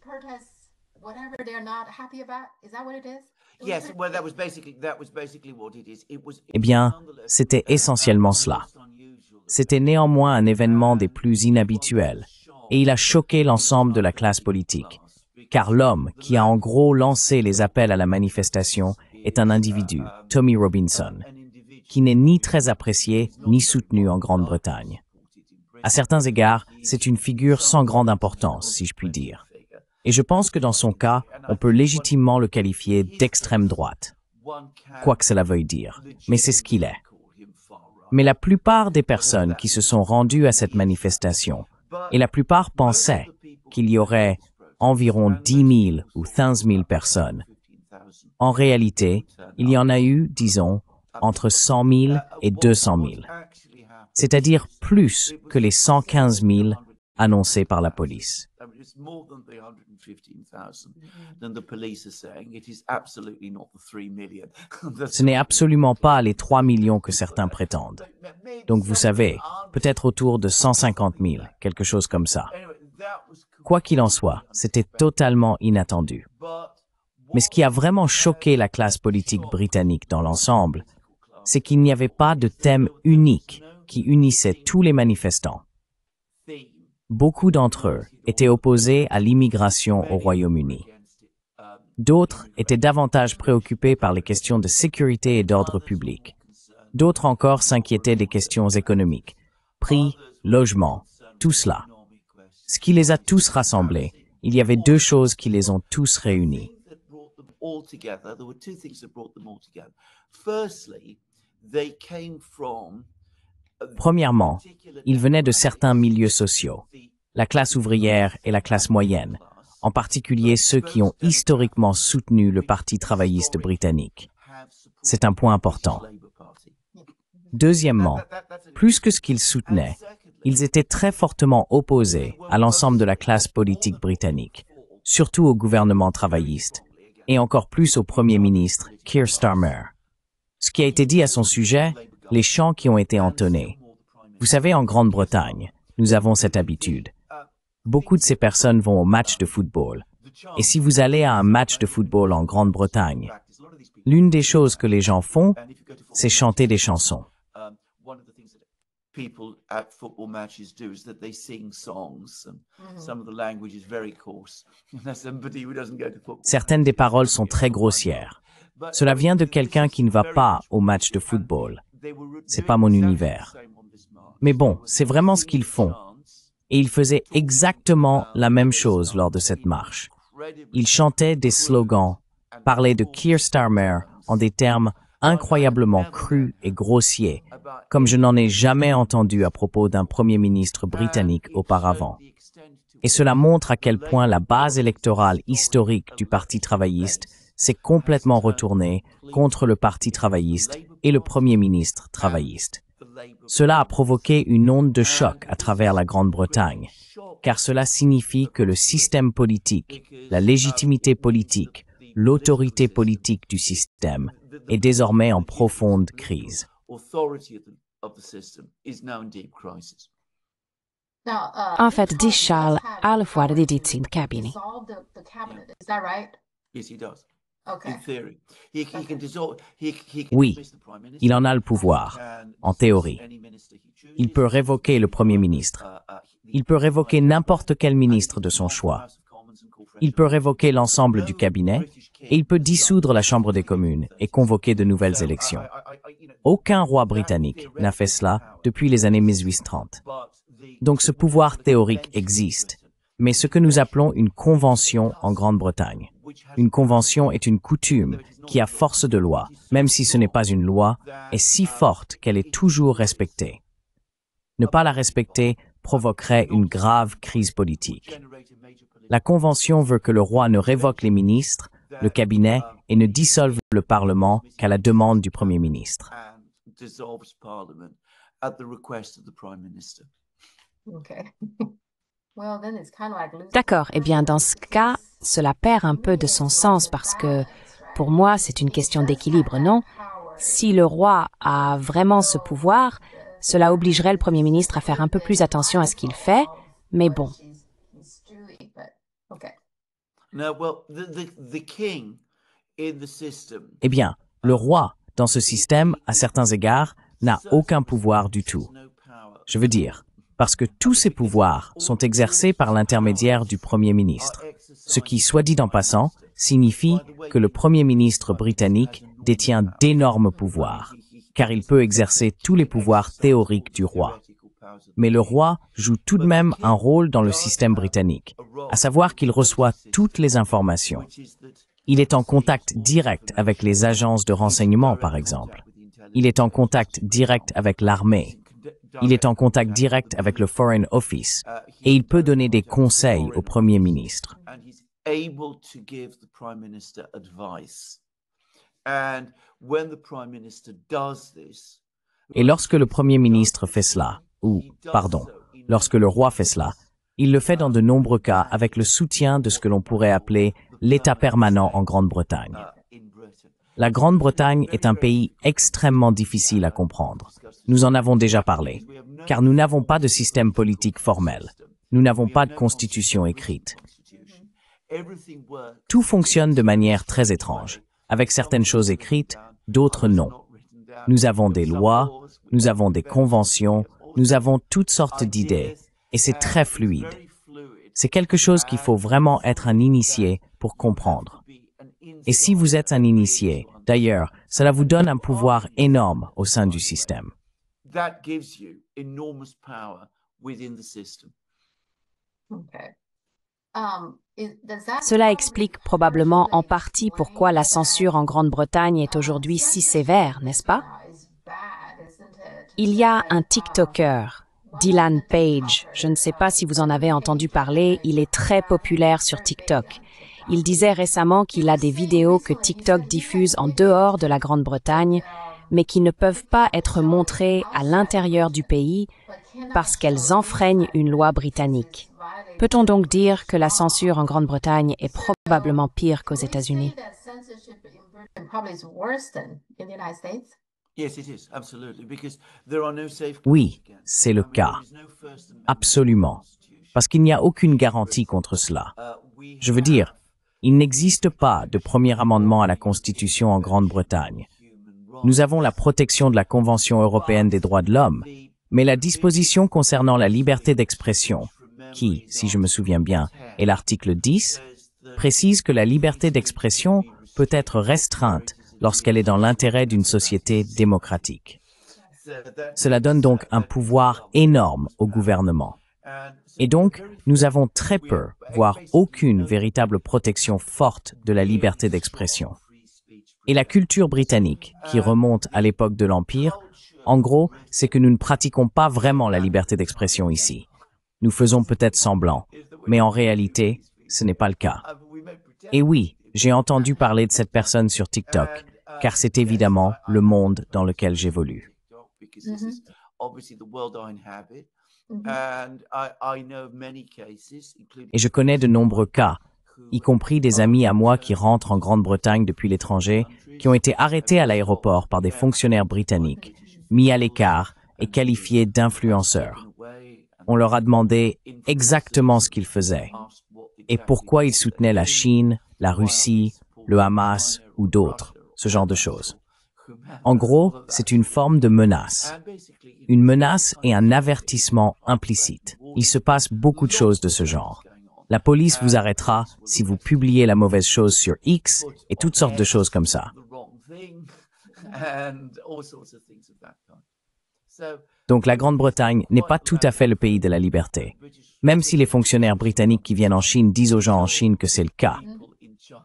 Eh bien, c'était essentiellement cela. C'était néanmoins un événement des plus inhabituels, et il a choqué l'ensemble de la classe politique, car l'homme qui a en gros lancé les appels à la manifestation est un individu, Tommy Robinson, qui n'est ni très apprécié ni soutenu en Grande-Bretagne. À certains égards, c'est une figure sans grande importance, si je puis dire. Et je pense que dans son cas, on peut légitimement le qualifier d'extrême droite. Quoi que cela veuille dire, mais c'est ce qu'il est. Mais la plupart des personnes qui se sont rendues à cette manifestation, et la plupart pensaient qu'il y aurait environ 10 000 ou 15 000 personnes. En réalité, il y en a eu, disons, entre 100 000 et 200 000, c'est-à-dire plus que les 115 000 annoncés par la police. Ce n'est absolument pas les 3 millions que certains prétendent. Donc vous savez, peut-être autour de 150 000, quelque chose comme ça. Quoi qu'il en soit, c'était totalement inattendu. Mais ce qui a vraiment choqué la classe politique britannique dans l'ensemble, c'est qu'il n'y avait pas de thème unique qui unissait tous les manifestants. Beaucoup d'entre eux étaient opposés à l'immigration au Royaume-Uni. D'autres étaient davantage préoccupés par les questions de sécurité et d'ordre public. D'autres encore s'inquiétaient des questions économiques, prix, logement, tout cela. Ce qui les a tous rassemblés, il y avait deux choses qui les ont tous réunis. Premièrement, ils venaient de certains milieux sociaux, la classe ouvrière et la classe moyenne, en particulier ceux qui ont historiquement soutenu le Parti travailliste britannique. C'est un point important. Deuxièmement, plus que ce qu'ils soutenaient, ils étaient très fortement opposés à l'ensemble de la classe politique britannique, surtout au gouvernement travailliste, et encore plus au Premier ministre, Keir Starmer. Ce qui a été dit à son sujet, les chants qui ont été entonnés. Vous savez, en Grande-Bretagne, nous avons cette habitude. Beaucoup de ces personnes vont au match de football. Et si vous allez à un match de football en Grande-Bretagne, l'une des choses que les gens font, c'est chanter des chansons. Certaines des paroles sont très grossières. Cela vient de quelqu'un qui ne va pas au match de football. C'est pas mon univers. Mais bon, c'est vraiment ce qu'ils font. Et ils faisaient exactement la même chose lors de cette marche. Ils chantaient des slogans, parlaient de Keir Starmer en des termes incroyablement crus et grossiers, comme je n'en ai jamais entendu à propos d'un Premier ministre britannique auparavant. Et cela montre à quel point la base électorale historique du Parti travailliste s'est complètement retournée contre le Parti travailliste et le Premier ministre travailliste. Cela a provoqué une onde de choc à travers la Grande-Bretagne, car cela signifie que le système politique, la légitimité politique, l'autorité politique du système est désormais en profonde crise. En fait, dit Charles allemaal dit in de cabine. Oui, il en a le pouvoir, en théorie. Il peut révoquer le Premier ministre. Il peut révoquer n'importe quel ministre de son choix. Il peut révoquer l'ensemble du cabinet et il peut dissoudre la Chambre des communes et convoquer de nouvelles élections. Aucun roi britannique n'a fait cela depuis les années 1830. Donc ce pouvoir théorique existe, mais ce que nous appelons une convention en Grande-Bretagne. Une convention est une coutume qui a force de loi, même si ce n'est pas une loi, est si forte qu'elle est toujours respectée. Ne pas la respecter provoquerait une grave crise politique. La Convention veut que le roi ne révoque les ministres, le cabinet et ne dissolve le Parlement qu'à la demande du Premier ministre. D'accord, eh bien dans ce cas, cela perd un peu de son sens parce que, pour moi, c'est une question d'équilibre, non? Si le roi a vraiment ce pouvoir, cela obligerait le Premier ministre à faire un peu plus attention à ce qu'il fait, mais bon. Eh bien, le roi, dans ce système, à certains égards, n'a aucun pouvoir du tout. Je veux dire, parce que tous ces pouvoirs sont exercés par l'intermédiaire du Premier ministre, ce qui, soit dit en passant, signifie que le Premier ministre britannique détient d'énormes pouvoirs, car il peut exercer tous les pouvoirs théoriques du roi. Mais le roi joue tout de même un rôle dans le système britannique, à savoir qu'il reçoit toutes les informations. Il est en contact direct avec les agences de renseignement, par exemple. Il est en contact direct avec l'armée. Il est en contact direct avec le Foreign Office. Et il peut donner des conseils au Premier ministre. Et lorsque le Premier ministre fait cela, lorsque le roi fait cela, il le fait dans de nombreux cas avec le soutien de ce que l'on pourrait appeler l'État permanent en Grande-Bretagne. La Grande-Bretagne est un pays extrêmement difficile à comprendre. Nous en avons déjà parlé, car nous n'avons pas de système politique formel. Nous n'avons pas de constitution écrite. Tout fonctionne de manière très étrange, avec certaines choses écrites, d'autres non. Nous avons des lois, nous avons des conventions, nous avons toutes sortes d'idées, et c'est très fluide. C'est quelque chose qu'il faut vraiment être un initié pour comprendre. Et si vous êtes un initié, d'ailleurs, cela vous donne un pouvoir énorme au sein du système. Cela explique probablement en partie pourquoi la censure en Grande-Bretagne est aujourd'hui si sévère, n'est-ce pas? Il y a un TikToker, Dylan Page. Je ne sais pas si vous en avez entendu parler, il est très populaire sur TikTok. Il disait récemment qu'il a des vidéos que TikTok diffuse en dehors de la Grande-Bretagne, mais qui ne peuvent pas être montrées à l'intérieur du pays parce qu'elles enfreignent une loi britannique. Peut-on donc dire que la censure en Grande-Bretagne est probablement pire qu'aux États-Unis? Oui, c'est le cas. Absolument. Parce qu'il n'y a aucune garantie contre cela. Je veux dire, il n'existe pas de premier amendement à la Constitution en Grande-Bretagne. Nous avons la protection de la Convention européenne des droits de l'homme, mais la disposition concernant la liberté d'expression, qui, si je me souviens bien, est l'article 10, précise que la liberté d'expression peut être restreinte lorsqu'elle est dans l'intérêt d'une société démocratique. Cela donne donc un pouvoir énorme au gouvernement. Et donc, nous avons très peu, voire aucune véritable protection forte de la liberté d'expression. Et la culture britannique, qui remonte à l'époque de l'Empire, en gros, c'est que nous ne pratiquons pas vraiment la liberté d'expression ici. Nous faisons peut-être semblant, mais en réalité, ce n'est pas le cas. Et oui, j'ai entendu parler de cette personne sur TikTok, car c'est évidemment le monde dans lequel j'évolue. Et je connais de nombreux cas, y compris des amis à moi qui rentrent en Grande-Bretagne depuis l'étranger, qui ont été arrêtés à l'aéroport par des fonctionnaires britanniques, mis à l'écart et qualifiés d'influenceurs. On leur a demandé exactement ce qu'ils faisaient et pourquoi ils soutenaient la Chine, la Russie, le Hamas ou d'autres, ce genre de choses. En gros, c'est une forme de menace. Une menace et un avertissement implicite. Il se passe beaucoup de choses de ce genre. La police vous arrêtera si vous publiez la mauvaise chose sur X et toutes sortes de choses comme ça. Donc la Grande-Bretagne n'est pas tout à fait le pays de la liberté. Même si les fonctionnaires britanniques qui viennent en Chine disent aux gens en Chine que c'est le cas.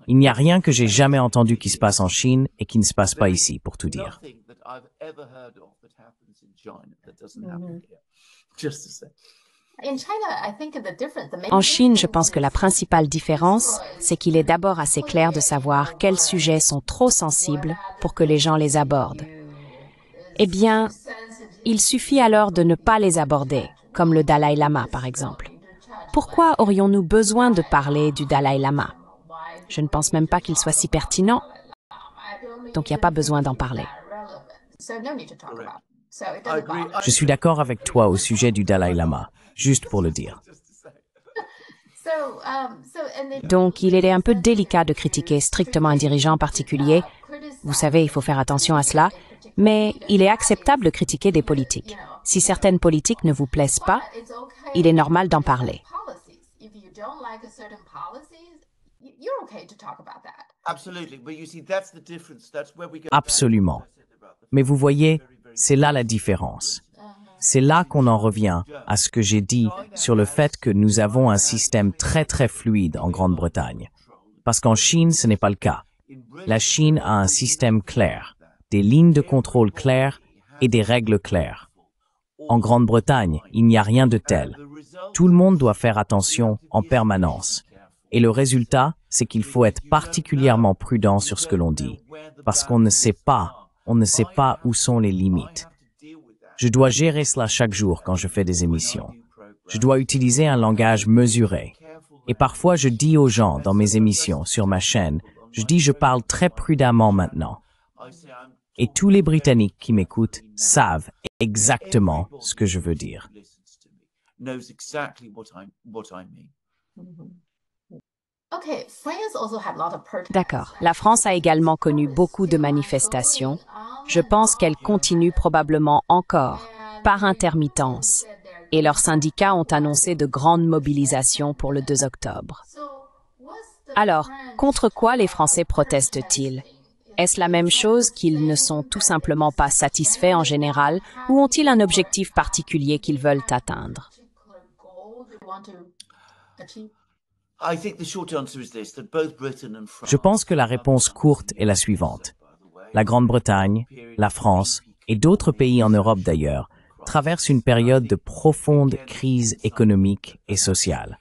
Il n'y a rien que j'ai jamais entendu qui se passe en Chine et qui ne se passe pas ici, pour tout dire. En Chine, je pense que la principale différence, c'est qu'il est d'abord assez clair de savoir quels sujets sont trop sensibles pour que les gens les abordent. Eh bien, il suffit alors de ne pas les aborder, comme le Dalai Lama par exemple. Pourquoi aurions-nous besoin de parler du Dalai Lama? Je ne pense même pas qu'il soit si pertinent, donc il n'y a pas besoin d'en parler. Je suis d'accord avec toi au sujet du Dalai Lama, juste pour le dire. Donc il est un peu délicat de critiquer strictement un dirigeant particulier. Vous savez, il faut faire attention à cela. Mais il est acceptable de critiquer des politiques. Si certaines politiques ne vous plaisent pas, il est normal d'en parler. Absolument. Mais vous voyez, c'est là la différence. C'est là qu'on en revient à ce que j'ai dit sur le fait que nous avons un système très très fluide en Grande-Bretagne. Parce qu'en Chine, ce n'est pas le cas. La Chine a un système clair, des lignes de contrôle claires et des règles claires. En Grande-Bretagne, il n'y a rien de tel. Tout le monde doit faire attention en permanence. Et le résultat, c'est qu'il faut être particulièrement prudent sur ce que l'on dit, parce qu'on ne sait pas où sont les limites. Je dois gérer cela chaque jour quand je fais des émissions. Je dois utiliser un langage mesuré. Et parfois, je dis aux gens dans mes émissions, sur ma chaîne, je parle très prudemment maintenant. Et tous les Britanniques qui m'écoutent savent exactement ce que je veux dire. D'accord. La France a également connu beaucoup de manifestations. Je pense qu'elle continue probablement encore, par intermittence. Et leurs syndicats ont annoncé de grandes mobilisations pour le 2 octobre. Alors, contre quoi les Français protestent-ils? Est-ce la même chose qu'ils ne sont tout simplement pas satisfaits en général ou ont-ils un objectif particulier qu'ils veulent atteindre? Je pense que la réponse courte est la suivante. La Grande-Bretagne, la France et d'autres pays en Europe d'ailleurs traversent une période de profonde crise économique et sociale.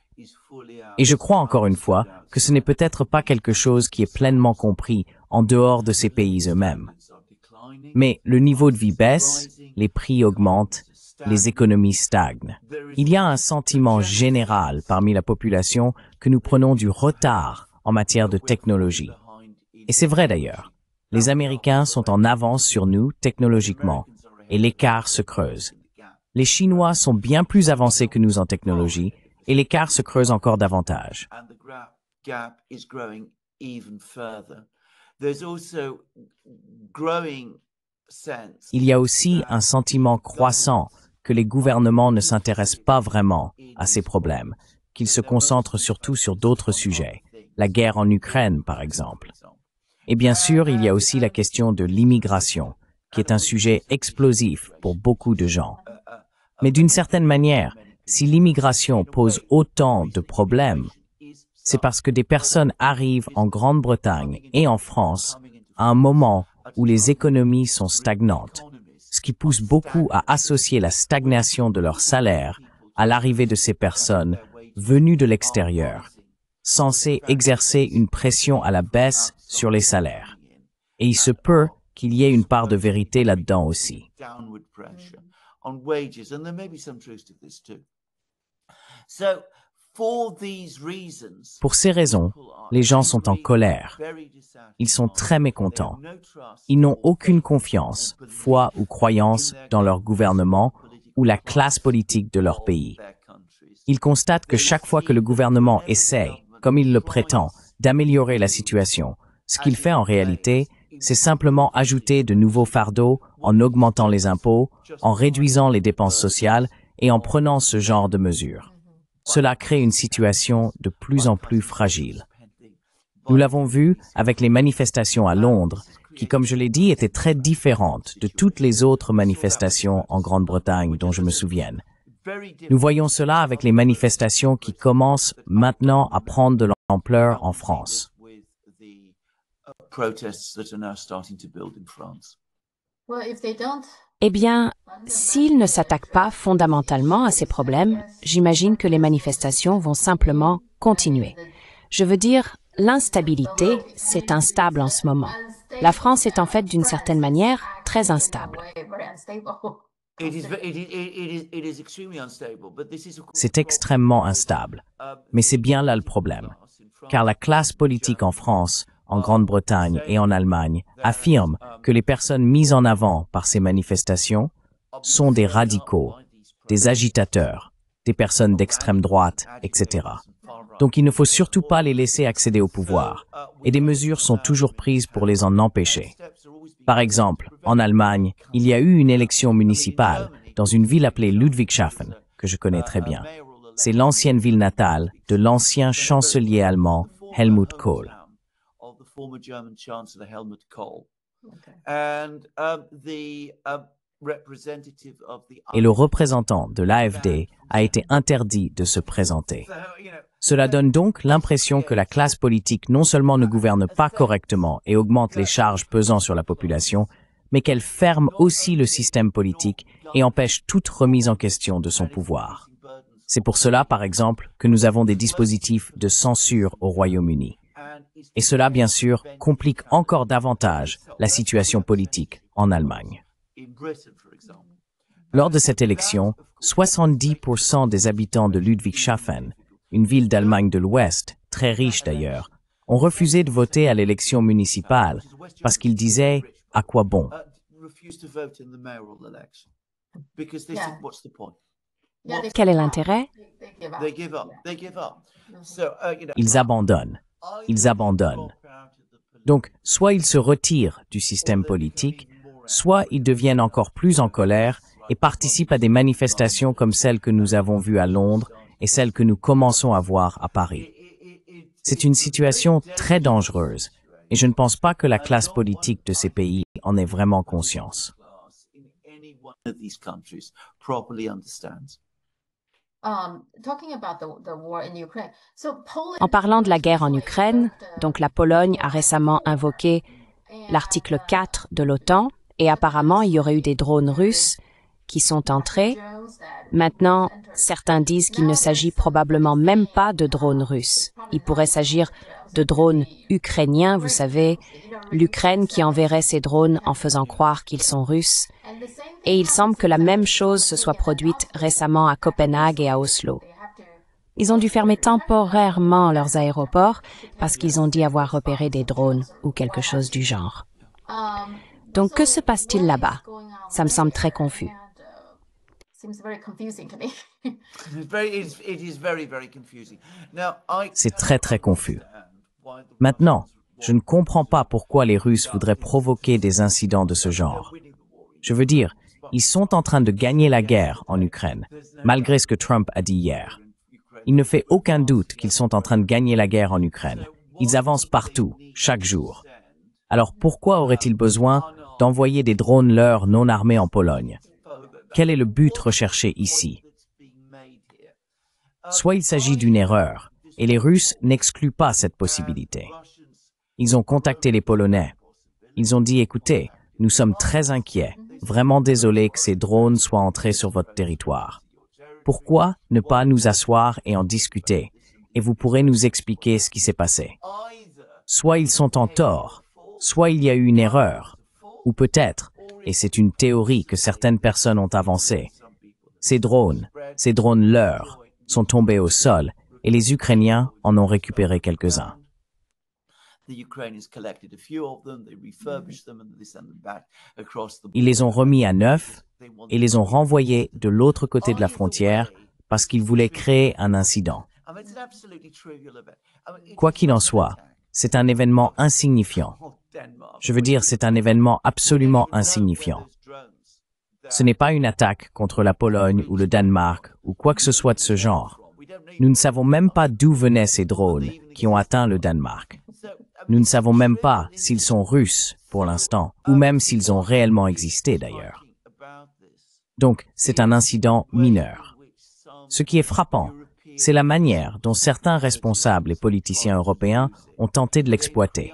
Et je crois encore une fois que ce n'est peut-être pas quelque chose qui est pleinement compris en dehors de ces pays eux-mêmes. Mais le niveau de vie baisse, les prix augmentent, les économies stagnent. Il y a un sentiment général parmi la population que nous prenons du retard en matière de technologie. Et c'est vrai d'ailleurs. Les Américains sont en avance sur nous technologiquement et l'écart se creuse. Les Chinois sont bien plus avancés que nous en technologie et l'écart se creuse encore davantage. Il y a aussi un sentiment croissant que les gouvernements ne s'intéressent pas vraiment à ces problèmes, qu'ils se concentrent surtout sur d'autres sujets, la guerre en Ukraine par exemple. Et bien sûr, il y a aussi la question de l'immigration, qui est un sujet explosif pour beaucoup de gens. Mais d'une certaine manière, si l'immigration pose autant de problèmes, c'est parce que des personnes arrivent en Grande-Bretagne et en France à un moment où les économies sont stagnantes, ce qui pousse beaucoup à associer la stagnation de leur salaire à l'arrivée de ces personnes venues de l'extérieur, censées exercer une pression à la baisse sur les salaires. Et il se peut qu'il y ait une part de vérité là-dedans aussi. Pour ces raisons, les gens sont en colère. Ils sont très mécontents. Ils n'ont aucune confiance, foi ou croyance dans leur gouvernement ou la classe politique de leur pays. Ils constatent que chaque fois que le gouvernement essaie, comme il le prétend, d'améliorer la situation, ce qu'il fait en réalité, c'est simplement ajouter de nouveaux fardeaux en augmentant les impôts, en réduisant les dépenses sociales et en prenant ce genre de mesures. Cela crée une situation de plus en plus fragile. Nous l'avons vu avec les manifestations à Londres, qui, comme je l'ai dit, étaient très différentes de toutes les autres manifestations en Grande-Bretagne dont je me souvienne. Nous voyons cela avec les manifestations qui commencent maintenant à prendre de l'ampleur en France. Eh bien, s'ils ne s'attaquent pas fondamentalement à ces problèmes, j'imagine que les manifestations vont simplement continuer. Je veux dire, l'instabilité, c'est instable en ce moment. La France est en fait, d'une certaine manière, très instable. C'est extrêmement instable, mais c'est bien là le problème, car la classe politique en France, en Grande-Bretagne et en Allemagne affirme que les personnes mises en avant par ces manifestations sont des radicaux, des agitateurs, des personnes d'extrême droite, etc. Donc il ne faut surtout pas les laisser accéder au pouvoir, et des mesures sont toujours prises pour les en empêcher. Par exemple, en Allemagne, il y a eu une élection municipale dans une ville appelée Ludwigshafen, que je connais très bien. C'est l'ancienne ville natale de l'ancien chancelier allemand Helmut Kohl. Et le représentant de l'AfD a été interdit de se présenter. Cela donne donc l'impression que la classe politique non seulement ne gouverne pas correctement et augmente les charges pesant sur la population, mais qu'elle ferme aussi le système politique et empêche toute remise en question de son pouvoir. C'est pour cela, par exemple, que nous avons des dispositifs de censure au Royaume-Uni. Et cela, bien sûr, complique encore davantage la situation politique en Allemagne. Lors de cette élection, 70% des habitants de Ludwigshafen, une ville d'Allemagne de l'Ouest, très riche d'ailleurs, ont refusé de voter à l'élection municipale parce qu'ils disaient « à quoi bon ?» Quel est l'intérêt? Ils abandonnent. Ils abandonnent. Donc, soit ils se retirent du système politique, soit ils deviennent encore plus en colère et participent à des manifestations comme celles que nous avons vues à Londres et celles que nous commençons à voir à Paris. C'est une situation très dangereuse et je ne pense pas que la classe politique de ces pays en ait vraiment conscience. En parlant de la guerre en Ukraine, donc la Pologne a récemment invoqué l'article 4 de l'OTAN et apparemment il y aurait eu des drones russes qui sont entrés. Maintenant, certains disent qu'il ne s'agit probablement même pas de drones russes. Il pourrait s'agir de drones ukrainiens, vous savez, l'Ukraine qui enverrait ces drones en faisant croire qu'ils sont russes. Et il semble que la même chose se soit produite récemment à Copenhague et à Oslo. Ils ont dû fermer temporairement leurs aéroports parce qu'ils ont dit avoir repéré des drones ou quelque chose du genre. Donc, que se passe-t-il là-bas? Ça me semble très confus. C'est très très confus. Maintenant, je ne comprends pas pourquoi les Russes voudraient provoquer des incidents de ce genre. Je veux dire, ils sont en train de gagner la guerre en Ukraine, malgré ce que Trump a dit hier. Il ne fait aucun doute qu'ils sont en train de gagner la guerre en Ukraine. Ils avancent partout, chaque jour. Alors pourquoi auraient-ils besoin d'envoyer des drones leurs non armés en Pologne? Quel est le but recherché ici? Soit il s'agit d'une erreur, et les Russes n'excluent pas cette possibilité. Ils ont contacté les Polonais. Ils ont dit, écoutez, nous sommes très inquiets, vraiment désolés que ces drones soient entrés sur votre territoire. Pourquoi ne pas nous asseoir et en discuter, et vous pourrez nous expliquer ce qui s'est passé? Soit ils sont en tort, soit il y a eu une erreur, ou peut-être, et c'est une théorie que certaines personnes ont avancée, ces drones leurs, sont tombés au sol et les Ukrainiens en ont récupéré quelques-uns. Ils les ont remis à neuf et les ont renvoyés de l'autre côté de la frontière parce qu'ils voulaient créer un incident. Quoi qu'il en soit, c'est un événement insignifiant. Je veux dire, c'est un événement absolument insignifiant. Ce n'est pas une attaque contre la Pologne ou le Danemark ou quoi que ce soit de ce genre. Nous ne savons même pas d'où venaient ces drones qui ont atteint le Danemark. Nous ne savons même pas s'ils sont russes pour l'instant, ou même s'ils ont réellement existé d'ailleurs. Donc, c'est un incident mineur. Ce qui est frappant, c'est la manière dont certains responsables et politiciens européens ont tenté de l'exploiter.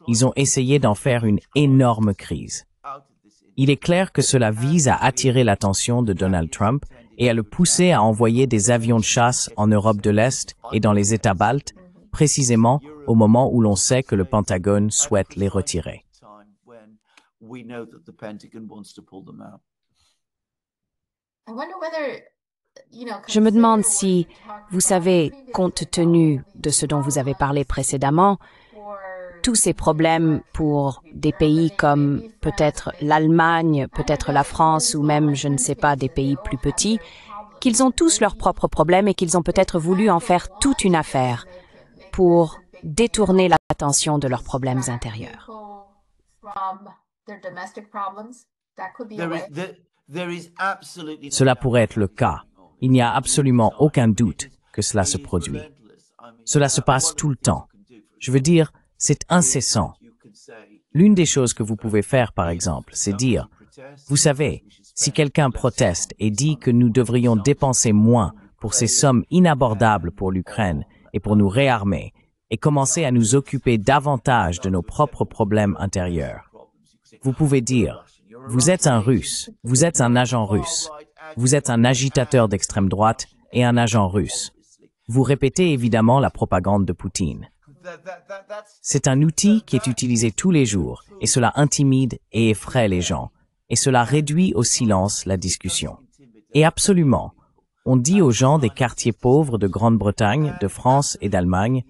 Ils ont essayé d'en faire une énorme crise. Il est clair que cela vise à attirer l'attention de Donald Trump et à le pousser à envoyer des avions de chasse en Europe de l'Est et dans les États baltes, précisément au moment où l'on sait que le Pentagone souhaite les retirer. Je me demande si, vous savez, compte tenu de ce dont vous avez parlé précédemment, tous ces problèmes pour des pays comme peut-être l'Allemagne, peut-être la France ou même, je ne sais pas, des pays plus petits, qu'ils ont tous leurs propres problèmes et qu'ils ont peut-être voulu en faire toute une affaire pour détourner l'attention de leurs problèmes intérieurs. Cela pourrait être le cas. Il n'y a absolument aucun doute que cela se produit. Cela se passe tout le temps. Je veux dire, c'est incessant. L'une des choses que vous pouvez faire, par exemple, c'est dire, vous savez, si quelqu'un proteste et dit que nous devrions dépenser moins pour ces sommes inabordables pour l'Ukraine et pour nous réarmer, et commencer à nous occuper davantage de nos propres problèmes intérieurs. Vous pouvez dire, vous êtes un Russe, vous êtes un agent russe, vous êtes un agitateur d'extrême droite et un agent russe. Vous répétez évidemment la propagande de Poutine. C'est un outil qui est utilisé tous les jours et cela intimide et effraie les gens et cela réduit au silence la discussion. Et absolument, on dit aux gens des quartiers pauvres de Grande-Bretagne, de France et d'Allemagne,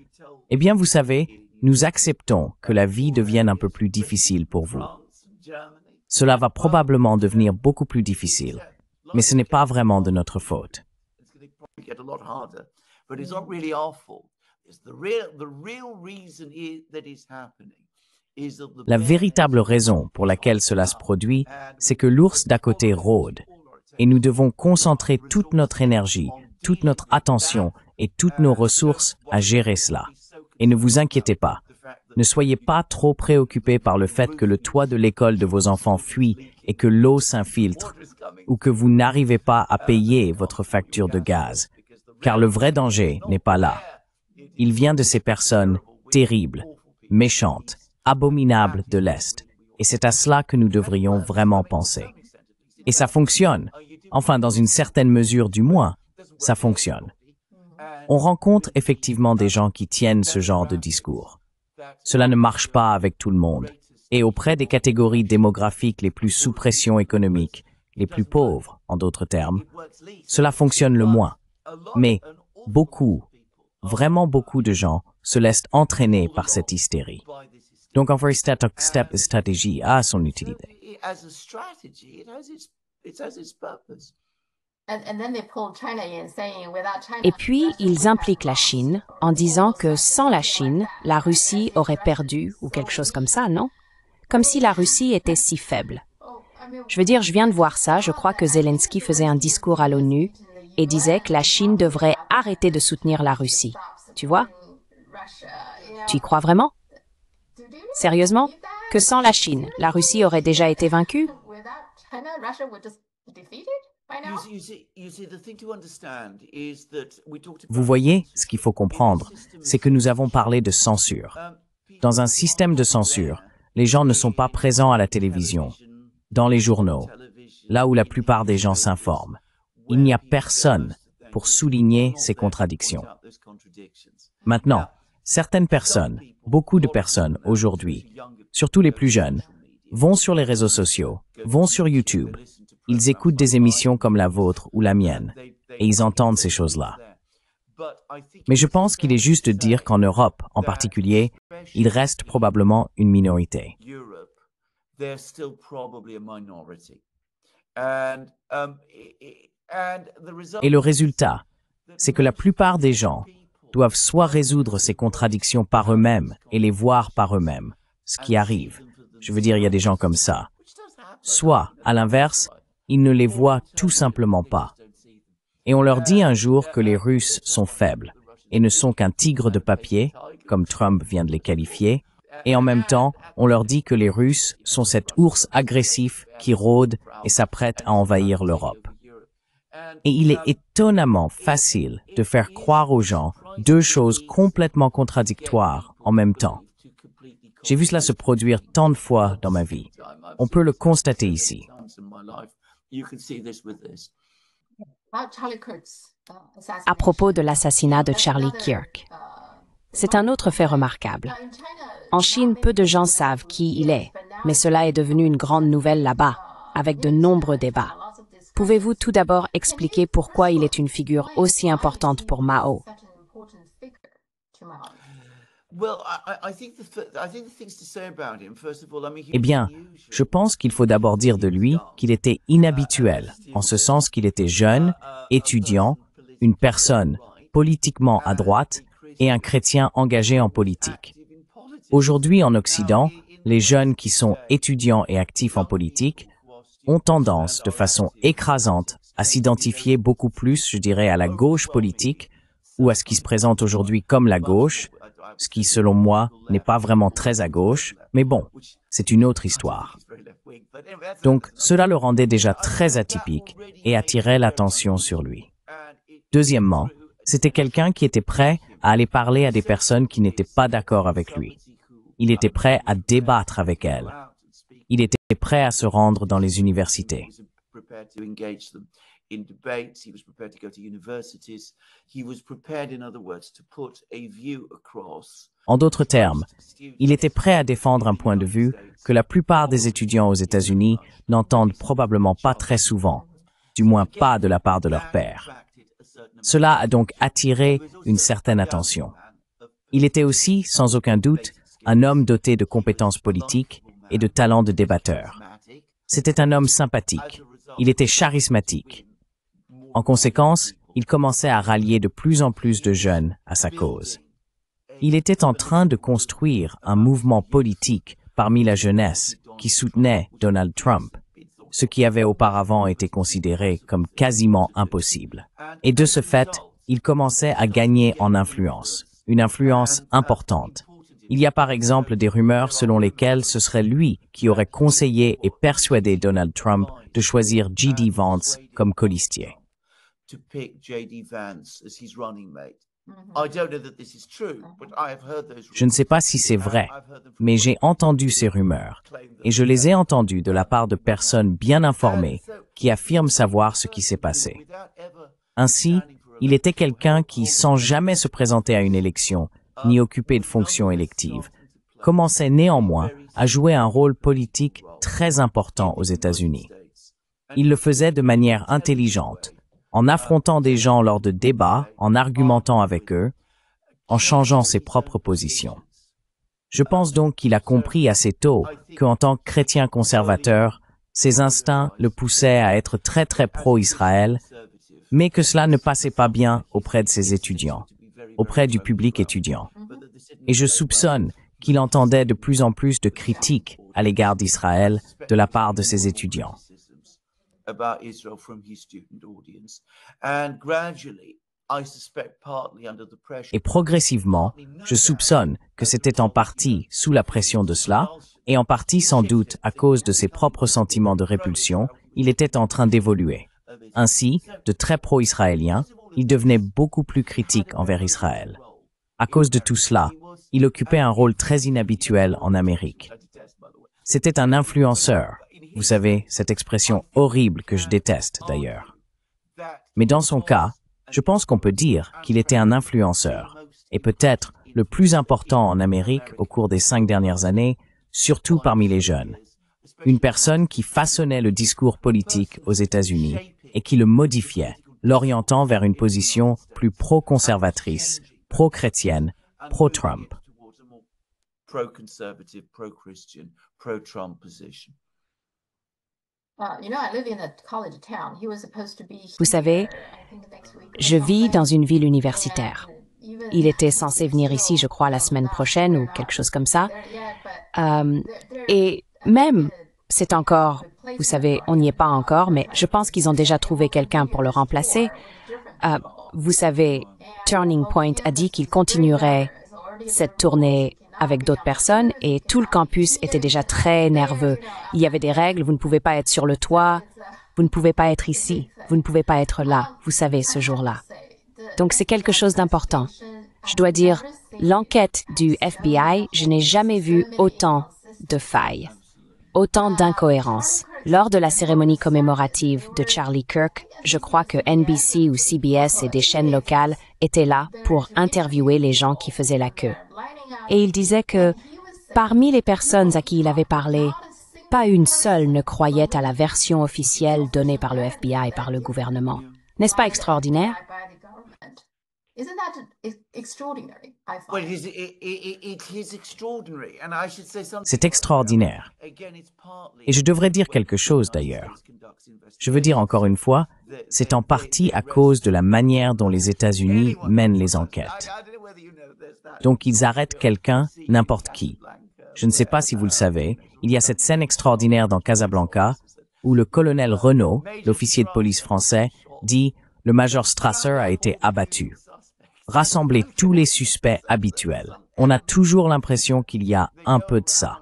eh bien vous savez, nous acceptons que la vie devienne un peu plus difficile pour vous. Cela va probablement devenir beaucoup plus difficile, mais ce n'est pas vraiment de notre faute. La véritable raison pour laquelle cela se produit, c'est que l'ours d'à côté rôde, et nous devons concentrer toute notre énergie, toute notre attention et toutes nos ressources à gérer cela. Et ne vous inquiétez pas, ne soyez pas trop préoccupés par le fait que le toit de l'école de vos enfants fuit et que l'eau s'infiltre, ou que vous n'arrivez pas à payer votre facture de gaz, car le vrai danger n'est pas là. Il vient de ces personnes terribles, méchantes, abominables de l'Est, et c'est à cela que nous devrions vraiment penser. Et ça fonctionne, enfin dans une certaine mesure du moins, ça fonctionne. On rencontre effectivement des gens qui tiennent ce genre de discours. Cela ne marche pas avec tout le monde, et auprès des catégories démographiques les plus sous pression économique, les plus pauvres, en d'autres termes, cela fonctionne le moins. Mais beaucoup, vraiment beaucoup de gens se laissent entraîner par cette hystérie. Donc en fait, cette stratégie a son utilité. Et puis, ils impliquent la Chine en disant que sans la Chine, la Russie aurait perdu ou quelque chose comme ça, non? Comme si la Russie était si faible. Je veux dire, je viens de voir ça, je crois que Zelensky faisait un discours à l'ONU et disait que la Chine devrait arrêter de soutenir la Russie. Tu vois? Tu y crois vraiment? Sérieusement? Que sans la Chine, la Russie aurait déjà été vaincue? Vous voyez, ce qu'il faut comprendre, c'est que nous avons parlé de censure. Dans un système de censure, les gens ne sont pas présents à la télévision, dans les journaux, là où la plupart des gens s'informent. Il n'y a personne pour souligner ces contradictions. Maintenant, certaines personnes, beaucoup de personnes aujourd'hui, surtout les plus jeunes, vont sur les réseaux sociaux, vont sur YouTube. Ils écoutent des émissions comme la vôtre ou la mienne, et ils entendent ces choses-là. Mais je pense qu'il est juste de dire qu'en Europe, en particulier, il reste probablement une minorité. Et le résultat, c'est que la plupart des gens doivent soit résoudre ces contradictions par eux-mêmes et les voir par eux-mêmes, ce qui arrive. Je veux dire, il y a des gens comme ça. Soit, à l'inverse, ils ne les voient tout simplement pas. Et on leur dit un jour que les Russes sont faibles et ne sont qu'un tigre de papier, comme Trump vient de les qualifier, et en même temps, on leur dit que les Russes sont cet ours agressif qui rôde et s'apprête à envahir l'Europe. Et il est étonnamment facile de faire croire aux gens deux choses complètement contradictoires en même temps. J'ai vu cela se produire tant de fois dans ma vie. On peut le constater ici. À propos de l'assassinat de Charlie Kirk, c'est un autre fait remarquable. En Chine, peu de gens savent qui il est, mais cela est devenu une grande nouvelle là-bas, avec de nombreux débats. Pouvez-vous tout d'abord expliquer pourquoi il est une figure aussi importante pour Mao? Eh bien, je pense qu'il faut d'abord dire de lui qu'il était inhabituel, en ce sens qu'il était jeune, étudiant, une personne politiquement à droite et un chrétien engagé en politique. Aujourd'hui, en Occident, les jeunes qui sont étudiants et actifs en politique ont tendance, de façon écrasante, à s'identifier beaucoup plus, je dirais, à la gauche politique ou à ce qui se présente aujourd'hui comme la gauche, ce qui, selon moi, n'est pas vraiment très à gauche, mais bon, c'est une autre histoire. Donc, cela le rendait déjà très atypique et attirait l'attention sur lui. Deuxièmement, c'était quelqu'un qui était prêt à aller parler à des personnes qui n'étaient pas d'accord avec lui. Il était prêt à débattre avec elles. Il était prêt à se rendre dans les universités. En d'autres termes, il était prêt à défendre un point de vue que la plupart des étudiants aux États-Unis n'entendent probablement pas très souvent, du moins pas de la part de leur père. Cela a donc attiré une certaine attention. Il était aussi, sans aucun doute, un homme doté de compétences politiques et de talent de débatteur. C'était un homme sympathique. Il était charismatique. En conséquence, il commençait à rallier de plus en plus de jeunes à sa cause. Il était en train de construire un mouvement politique parmi la jeunesse qui soutenait Donald Trump, ce qui avait auparavant été considéré comme quasiment impossible. Et de ce fait, il commençait à gagner en influence, une influence importante. Il y a par exemple des rumeurs selon lesquelles ce serait lui qui aurait conseillé et persuadé Donald Trump de choisir J.D. Vance comme colistier. Je ne sais pas si c'est vrai, mais j'ai entendu ces rumeurs, et je les ai entendues de la part de personnes bien informées qui affirment savoir ce qui s'est passé. Ainsi, il était quelqu'un qui, sans jamais se présenter à une élection, ni occuper de fonctions électives, commençait néanmoins à jouer un rôle politique très important aux États-Unis. Il le faisait de manière intelligente, en affrontant des gens lors de débats, en argumentant avec eux, en changeant ses propres positions. Je pense donc qu'il a compris assez tôt qu'en tant que chrétien conservateur, ses instincts le poussaient à être très très pro-Israël, mais que cela ne passait pas bien auprès de ses étudiants, auprès du public étudiant. Et je soupçonne qu'il entendait de plus en plus de critiques à l'égard d'Israël de la part de ses étudiants. Et progressivement, je soupçonne que c'était en partie sous la pression de cela, et en partie sans doute à cause de ses propres sentiments de répulsion, il était en train d'évoluer. Ainsi, de très pro-israélien, il devenait beaucoup plus critique envers Israël. À cause de tout cela, il occupait un rôle très inhabituel en Amérique. C'était un influenceur. Vous savez, cette expression horrible que je déteste d'ailleurs. Mais dans son cas, je pense qu'on peut dire qu'il était un influenceur, et peut-être le plus important en Amérique au cours des 5 dernières années, surtout parmi les jeunes. Une personne qui façonnait le discours politique aux États-Unis et qui le modifiait, l'orientant vers une position plus pro-conservatrice, pro-chrétienne, pro-Trump. Vous savez, je vis dans une ville universitaire. Il était censé venir ici, je crois, la semaine prochaine ou quelque chose comme ça. Et même, c'est encore Vous savez, on n'y est pas encore, mais je pense qu'ils ont déjà trouvé quelqu'un pour le remplacer. Vous savez, Turning Point a dit qu'il continuerait cette tournée avec d'autres personnes et tout le campus était déjà très nerveux. Il y avait des règles, vous ne pouvez pas être sur le toit, vous ne pouvez pas être ici, vous ne pouvez pas être là, vous savez, ce jour-là. Donc c'est quelque chose d'important. Je dois dire, l'enquête du FBI, je n'ai jamais vu autant de failles, autant d'incohérences. Lors de la cérémonie commémorative de Charlie Kirk, je crois que NBC ou CBS et des chaînes locales étaient là pour interviewer les gens qui faisaient la queue. Et il disait que, parmi les personnes à qui il avait parlé, pas une seule ne croyait à la version officielle donnée par le FBI et par le gouvernement. N'est-ce pas extraordinaire? Isn't that extraordinary? I find. Well, it is extraordinary, and I should say something. C'est extraordinaire. Et je devrais dire quelque chose d'ailleurs. Je veux dire encore une fois, c'est en partie à cause de la manière dont les États-Unis mènent les enquêtes. Donc ils arrêtent quelqu'un, n'importe qui. Je ne sais pas si vous le savez, il y a cette scène extraordinaire dans Casablanca où le colonel Renault, l'officier de police français, dit « Le major Strasser a été abattu ». Rassembler tous les suspects habituels. On a toujours l'impression qu'il y a un peu de ça.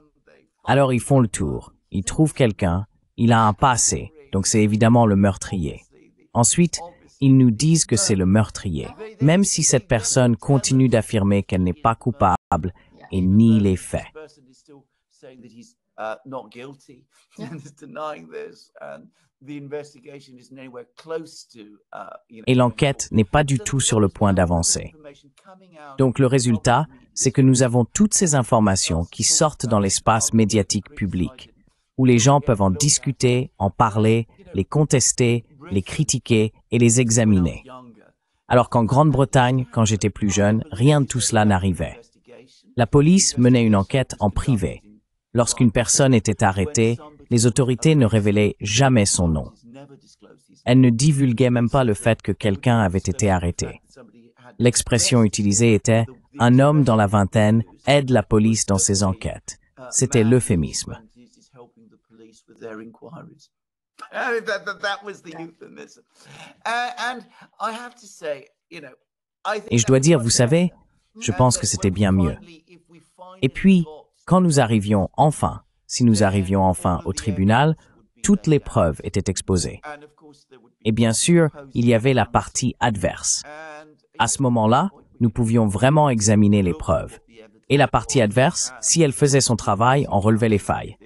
Alors ils font le tour, ils trouvent quelqu'un, il a un passé, donc c'est évidemment le meurtrier. Ensuite, ils nous disent que c'est le meurtrier, même si cette personne continue d'affirmer qu'elle n'est pas coupable et nie les faits. Et l'enquête n'est pas du tout sur le point d'avancer. Donc le résultat, c'est que nous avons toutes ces informations qui sortent dans l'espace médiatique public, où les gens peuvent en discuter, en parler, les contester, les critiquer et les examiner. Alors qu'en Grande-Bretagne, quand j'étais plus jeune, rien de tout cela n'arrivait. La police menait une enquête en privé. Lorsqu'une personne était arrêtée, les autorités ne révélaient jamais son nom. Elles ne divulguaient même pas le fait que quelqu'un avait été arrêté. L'expression utilisée était « un homme dans la vingtaine aide la police dans ses enquêtes ». C'était l'euphémisme. Et je dois dire, vous savez, je pense que c'était bien mieux. Et puis, quand nous arrivions enfin, si nous arrivions enfin au tribunal, toutes les preuves étaient exposées. Et bien sûr, il y avait la partie adverse. À ce moment-là, nous pouvions vraiment examiner les preuves. Et la partie adverse, si elle faisait son travail, en relevait les failles.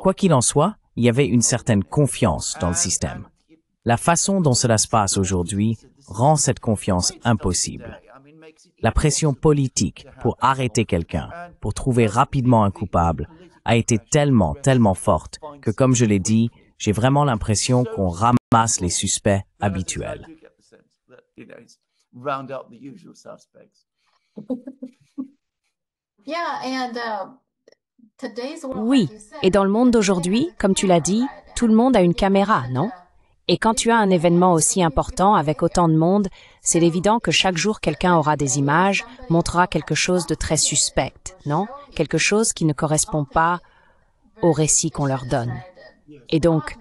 Quoi qu'il en soit, il y avait une certaine confiance dans le système. La façon dont cela se passe aujourd'hui rend cette confiance impossible. La pression politique pour arrêter quelqu'un, pour trouver rapidement un coupable, a été tellement forte que, comme je l'ai dit, j'ai vraiment l'impression qu'on ramasse les suspects habituels. Oui, et dans le monde d'aujourd'hui, comme tu l'as dit, tout le monde a une caméra, non? Et quand tu as un événement aussi important avec autant de monde, c'est évident que chaque jour quelqu'un aura des images, montrera quelque chose de très suspect, non? Quelque chose qui ne correspond pas au récit qu'on leur donne. Et donc,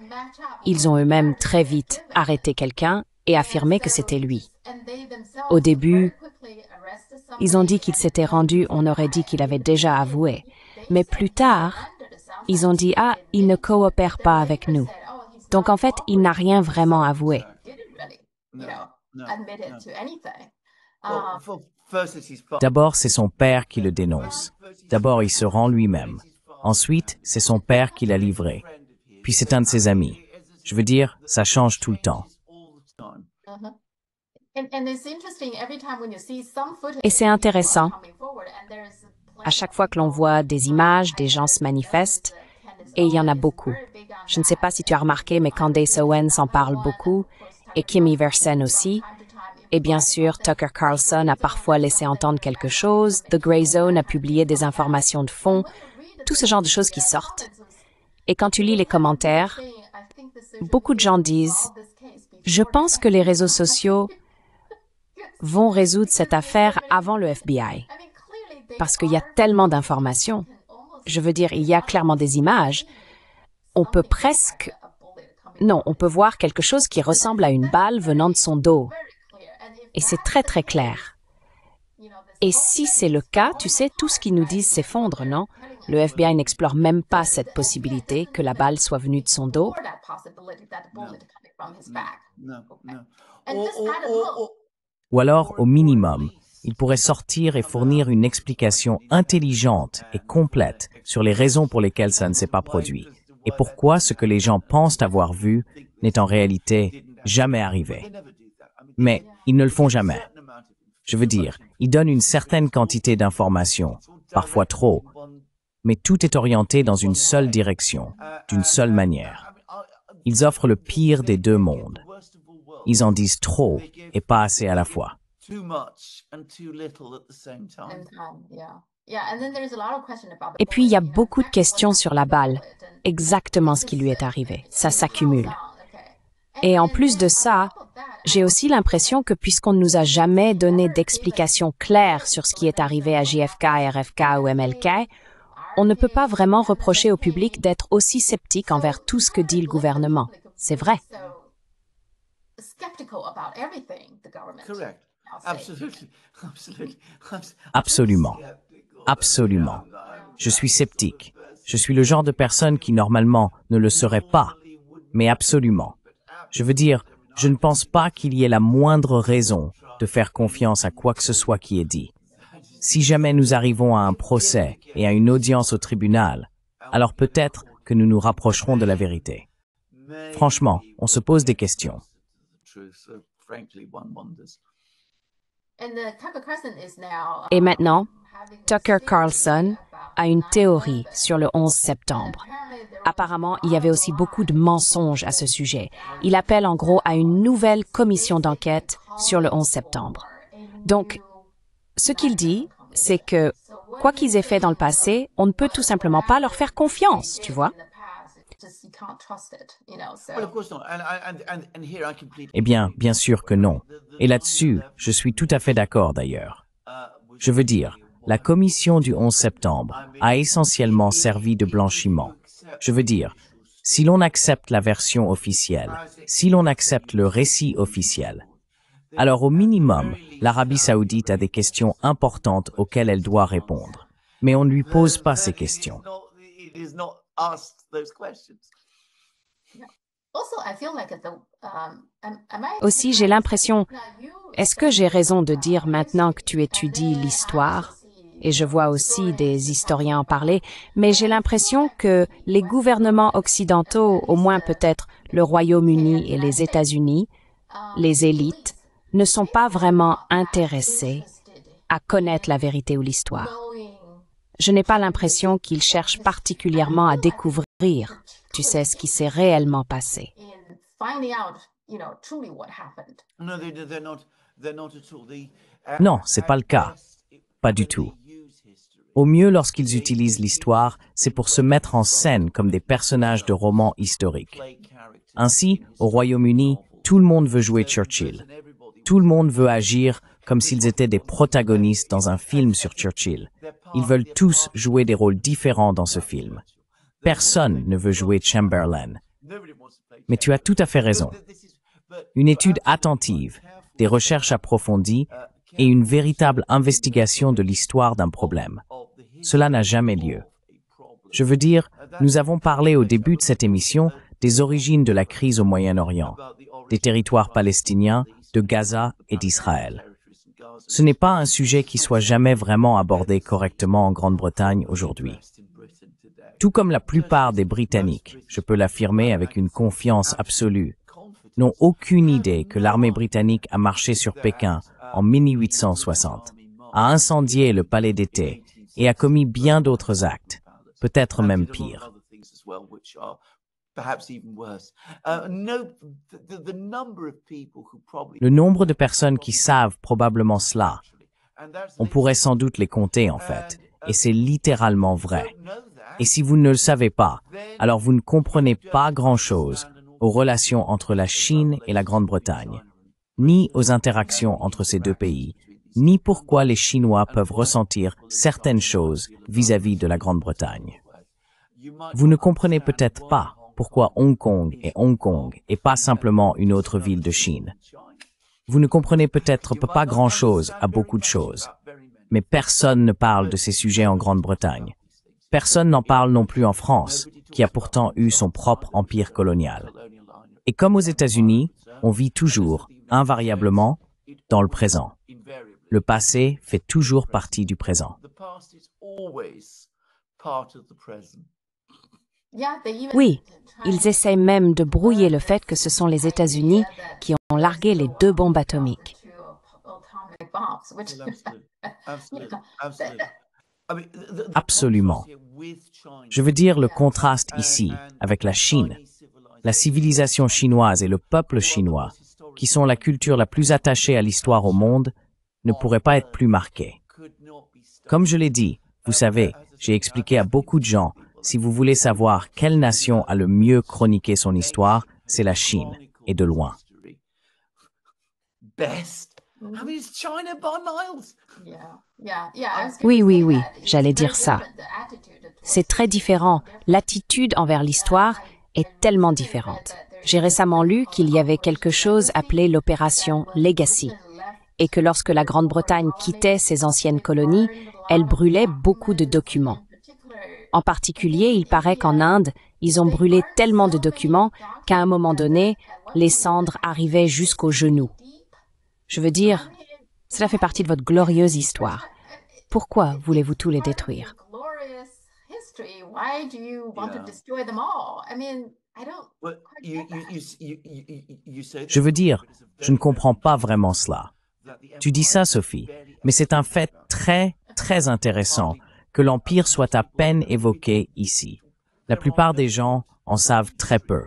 ils ont eux-mêmes très vite arrêté quelqu'un et affirmé que c'était lui. Au début, ils ont dit qu'il s'était rendu, on aurait dit qu'il avait déjà avoué. Mais plus tard, ils ont dit « Ah, il ne coopère pas avec nous ». Donc en fait, il n'a rien vraiment avoué. D'abord, c'est son père qui le dénonce. D'abord, il se rend lui-même. Ensuite, c'est son père qui l'a livré. Puis c'est un de ses amis. Je veux dire, ça change tout le temps. Et c'est intéressant. À chaque fois que l'on voit des images, des gens se manifestent, et il y en a beaucoup. Je ne sais pas si tu as remarqué, mais Candace Owens en parle beaucoup, et Kim Iversen aussi. Et bien sûr, Tucker Carlson a parfois laissé entendre quelque chose, The Grey Zone a publié des informations de fond, tout ce genre de choses qui sortent. Et quand tu lis les commentaires, beaucoup de gens disent « Je pense que les réseaux sociaux vont résoudre cette affaire avant le FBI. » Parce qu'il y a tellement d'informations. Je veux dire, il y a clairement des images. on peut presque... Non, on peut voir quelque chose qui ressemble à une balle venant de son dos. Et c'est très très clair. Et si c'est le cas, tu sais, tout ce qu'ils nous disent s'effondre, non? Le FBI n'explore même pas cette possibilité que la balle soit venue de son dos. Ou alors, au minimum, il pourrait sortir et fournir une explication intelligente et complète sur les raisons pour lesquelles ça ne s'est pas produit, et pourquoi ce que les gens pensent avoir vu n'est en réalité jamais arrivé. Mais ils ne le font jamais. Je veux dire, ils donnent une certaine quantité d'informations, parfois trop, mais tout est orienté dans une seule direction, d'une seule manière. Ils offrent le pire des deux mondes. Ils en disent trop et pas assez à la fois. Et puis, il y a beaucoup de questions sur la balle, exactement ce qui lui est arrivé. Ça s'accumule. Et en plus de ça, j'ai aussi l'impression que puisqu'on ne nous a jamais donné d'explication claire sur ce qui est arrivé à JFK, RFK ou MLK, on ne peut pas vraiment reprocher au public d'être aussi sceptique envers tout ce que dit le gouvernement. C'est vrai. Absolument. Absolument. Je suis sceptique. Je suis le genre de personne qui normalement ne le serait pas, mais absolument. Je veux dire, je ne pense pas qu'il y ait la moindre raison de faire confiance à quoi que ce soit qui est dit. Si jamais nous arrivons à un procès et à une audience au tribunal, alors peut-être que nous nous rapprocherons de la vérité. Franchement, on se pose des questions. Et maintenant, Tucker Carlson a une théorie sur le 11 septembre. Apparemment, il y avait aussi beaucoup de mensonges à ce sujet. Il appelle en gros à une nouvelle commission d'enquête sur le 11 septembre. Donc, ce qu'il dit, c'est que, quoi qu'ils aient fait dans le passé, on ne peut tout simplement pas leur faire confiance, tu vois? Eh bien, bien sûr que non. Et là-dessus, je suis tout à fait d'accord d'ailleurs. Je veux dire, la commission du 11 septembre a essentiellement servi de blanchiment. Je veux dire, si l'on accepte la version officielle, si l'on accepte le récit officiel, alors au minimum, l'Arabie saoudite a des questions importantes auxquelles elle doit répondre. Mais on ne lui pose pas ces questions. Aussi, j'ai l'impression, est-ce que j'ai raison de dire maintenant que tu étudies l'histoire? Et je vois aussi des historiens en parler, mais j'ai l'impression que les gouvernements occidentaux, au moins peut-être le Royaume-Uni et les États-Unis, les élites, ne sont pas vraiment intéressés à connaître la vérité ou l'histoire. Je n'ai pas l'impression qu'ils cherchent particulièrement à découvrir, tu sais, ce qui s'est réellement passé. Non, c'est pas le cas. Pas du tout. Au mieux, lorsqu'ils utilisent l'histoire, c'est pour se mettre en scène comme des personnages de romans historiques. Ainsi, au Royaume-Uni, tout le monde veut jouer Churchill. Tout le monde veut agir comme s'ils étaient des protagonistes dans un film sur Churchill. Ils veulent tous jouer des rôles différents dans ce film. Personne ne veut jouer Chamberlain. Mais tu as tout à fait raison. Une étude attentive, des recherches approfondies et une véritable investigation de l'histoire d'un problème. Cela n'a jamais lieu. Je veux dire, nous avons parlé au début de cette émission des origines de la crise au Moyen-Orient, des territoires palestiniens, de Gaza et d'Israël. Ce n'est pas un sujet qui soit jamais vraiment abordé correctement en Grande-Bretagne aujourd'hui. Tout comme la plupart des Britanniques, je peux l'affirmer avec une confiance absolue, n'ont aucune idée que l'armée britannique a marché sur Pékin en 1860, a incendié le palais d'été et a commis bien d'autres actes, peut-être même pires. Le nombre de personnes qui savent probablement cela, on pourrait sans doute les compter en fait, et c'est littéralement vrai. Et si vous ne le savez pas, alors vous ne comprenez pas grand-chose aux relations entre la Chine et la Grande-Bretagne, ni aux interactions entre ces deux pays, ni pourquoi les Chinois peuvent ressentir certaines choses vis-à-vis de la Grande-Bretagne. Vous ne comprenez peut-être pas pourquoi Hong Kong est Hong Kong et pas simplement une autre ville de Chine. Vous ne comprenez peut-être pas grand-chose à beaucoup de choses, mais personne ne parle de ces sujets en Grande-Bretagne. Personne n'en parle non plus en France, qui a pourtant eu son propre empire colonial. Et comme aux États-Unis, on vit toujours, invariablement, dans le présent. Le passé fait toujours partie du présent. Oui, ils essayent même de brouiller le fait que ce sont les États-Unis qui ont largué les 2 bombes atomiques. Absolument. Je veux dire le contraste ici avec la Chine. La civilisation chinoise et le peuple chinois, qui sont la culture la plus attachée à l'histoire au monde, ne pourraient pas être plus marqués. Comme je l'ai dit, vous savez, j'ai expliqué à beaucoup de gens, si vous voulez savoir quelle nation a le mieux chroniqué son histoire, c'est la Chine, et de loin. Oui, j'allais dire ça. C'est très différent. L'attitude envers l'histoire est tellement différente. J'ai récemment lu qu'il y avait quelque chose appelé l'opération Legacy, et que lorsque la Grande-Bretagne quittait ses anciennes colonies, elle brûlait beaucoup de documents. En particulier, il paraît qu'en Inde, ils ont brûlé tellement de documents qu'à un moment donné, les cendres arrivaient jusqu'aux genoux. Je veux dire, cela fait partie de votre glorieuse histoire. Pourquoi voulez-vous tous les détruire? Je veux dire, je ne comprends pas vraiment cela. Tu dis ça, Sophie, mais c'est un fait très, très intéressant que l'Empire soit à peine évoqué ici. La plupart des gens en savent très peu.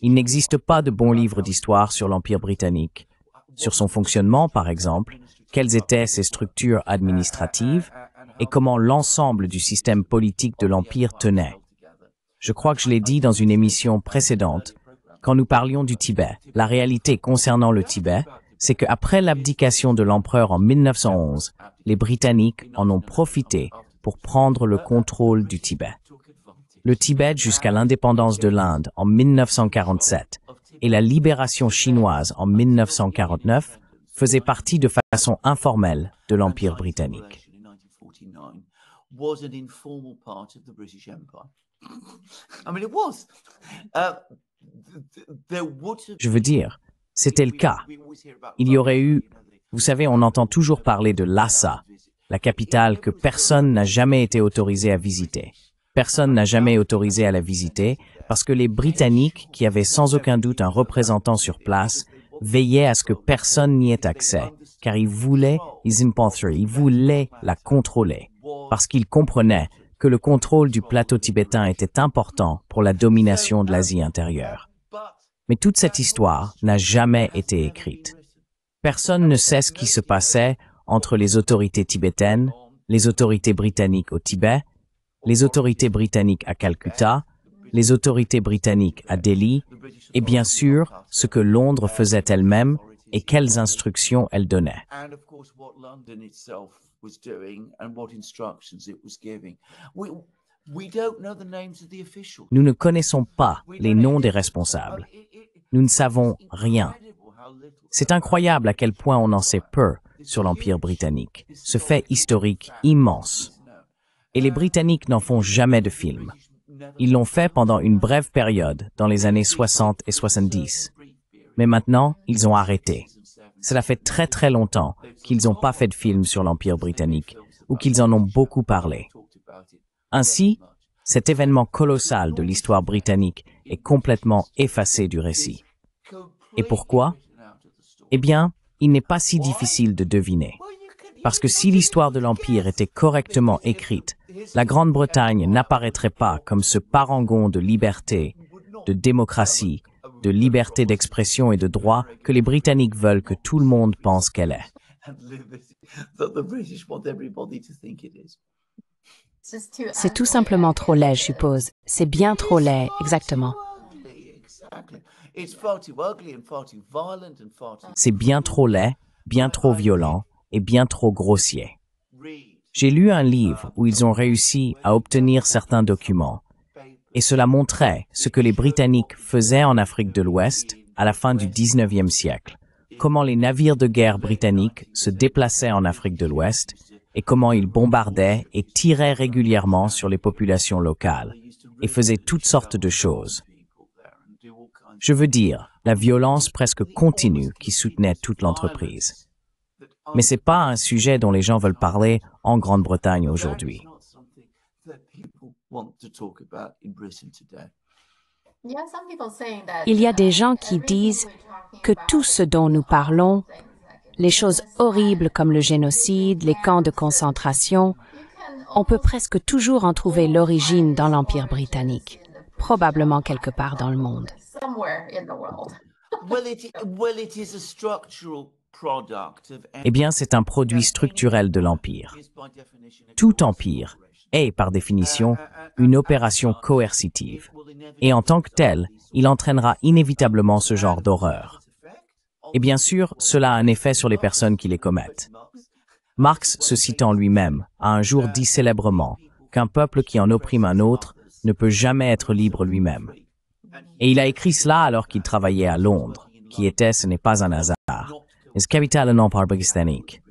Il n'existe pas de bons livres d'histoire sur l'Empire britannique. Sur son fonctionnement, par exemple, quelles étaient ses structures administratives et comment l'ensemble du système politique de l'Empire tenait. Je crois que je l'ai dit dans une émission précédente, quand nous parlions du Tibet. La réalité concernant le Tibet, c'est qu'après l'abdication de l'empereur en 1911, les Britanniques en ont profité pour prendre le contrôle du Tibet. Le Tibet jusqu'à l'indépendance de l'Inde en 1947 et la libération chinoise en 1949 faisaient partie de façon informelle de l'Empire britannique. Je veux dire, c'était le cas. Il y aurait eu, vous savez, on entend toujours parler de Lhasa, la capitale que personne n'a jamais été autorisé à visiter. Personne n'a jamais autorisé à la visiter parce que les Britanniques, qui avaient sans aucun doute un représentant sur place, veillaient à ce que personne n'y ait accès, car ils voulaient la contrôler, parce qu'ils comprenaient que le contrôle du plateau tibétain était important pour la domination de l'Asie intérieure. Mais toute cette histoire n'a jamais été écrite. Personne ne sait ce qui se passait entre les autorités tibétaines, les autorités britanniques au Tibet, les autorités britanniques à Calcutta, les autorités britanniques à Delhi, et bien sûr, ce que Londres faisait elle-même et quelles instructions elle donnait. Nous ne connaissons pas les noms des responsables. Nous ne savons rien. C'est incroyable à quel point on en sait peu sur l'Empire britannique, ce fait historique immense. Et les Britanniques n'en font jamais de film. Ils l'ont fait pendant une brève période, dans les années 60 et 70. Mais maintenant, ils ont arrêté. Cela fait très très longtemps qu'ils n'ont pas fait de film sur l'Empire britannique, ou qu'ils en ont beaucoup parlé. Ainsi, cet événement colossal de l'histoire britannique est complètement effacé du récit. Et pourquoi? Eh bien, il n'est pas si difficile de deviner. Parce que si l'histoire de l'Empire était correctement écrite, la Grande-Bretagne n'apparaîtrait pas comme ce parangon de liberté, de démocratie, de liberté d'expression et de droit que les Britanniques veulent que tout le monde pense qu'elle est. C'est tout simplement trop laid, je suppose. C'est bien trop laid, exactement. C'est bien trop laid, bien trop violent et bien trop grossier. J'ai lu un livre où ils ont réussi à obtenir certains documents, Et cela montrait ce que les Britanniques faisaient en Afrique de l'Ouest à la fin du 19e siècle, comment les navires de guerre britanniques se déplaçaient en Afrique de l'Ouest et comment ils bombardaient et tiraient régulièrement sur les populations locales et faisaient toutes sortes de choses. Je veux dire, la violence presque continue qui soutenait toute l'entreprise. Mais c'est pas un sujet dont les gens veulent parler en Grande-Bretagne aujourd'hui. Il y a des gens qui disent que tout ce dont nous parlons, les choses horribles comme le génocide, les camps de concentration, on peut presque toujours en trouver l'origine dans l'Empire britannique, probablement quelque part dans le monde. Eh bien, c'est un produit structurel de l'Empire. Tout empire est, par définition, une opération coercitive. Et en tant que tel, il entraînera inévitablement ce genre d'horreur. Et bien sûr, cela a un effet sur les personnes qui les commettent. Marx, se citant lui-même, a un jour dit célèbrement qu'un peuple qui en opprime un autre ne peut jamais être libre lui-même. Et il a écrit cela alors qu'il travaillait à Londres, qui était, ce n'est pas un hasard, est capitale de l'Empire britannique.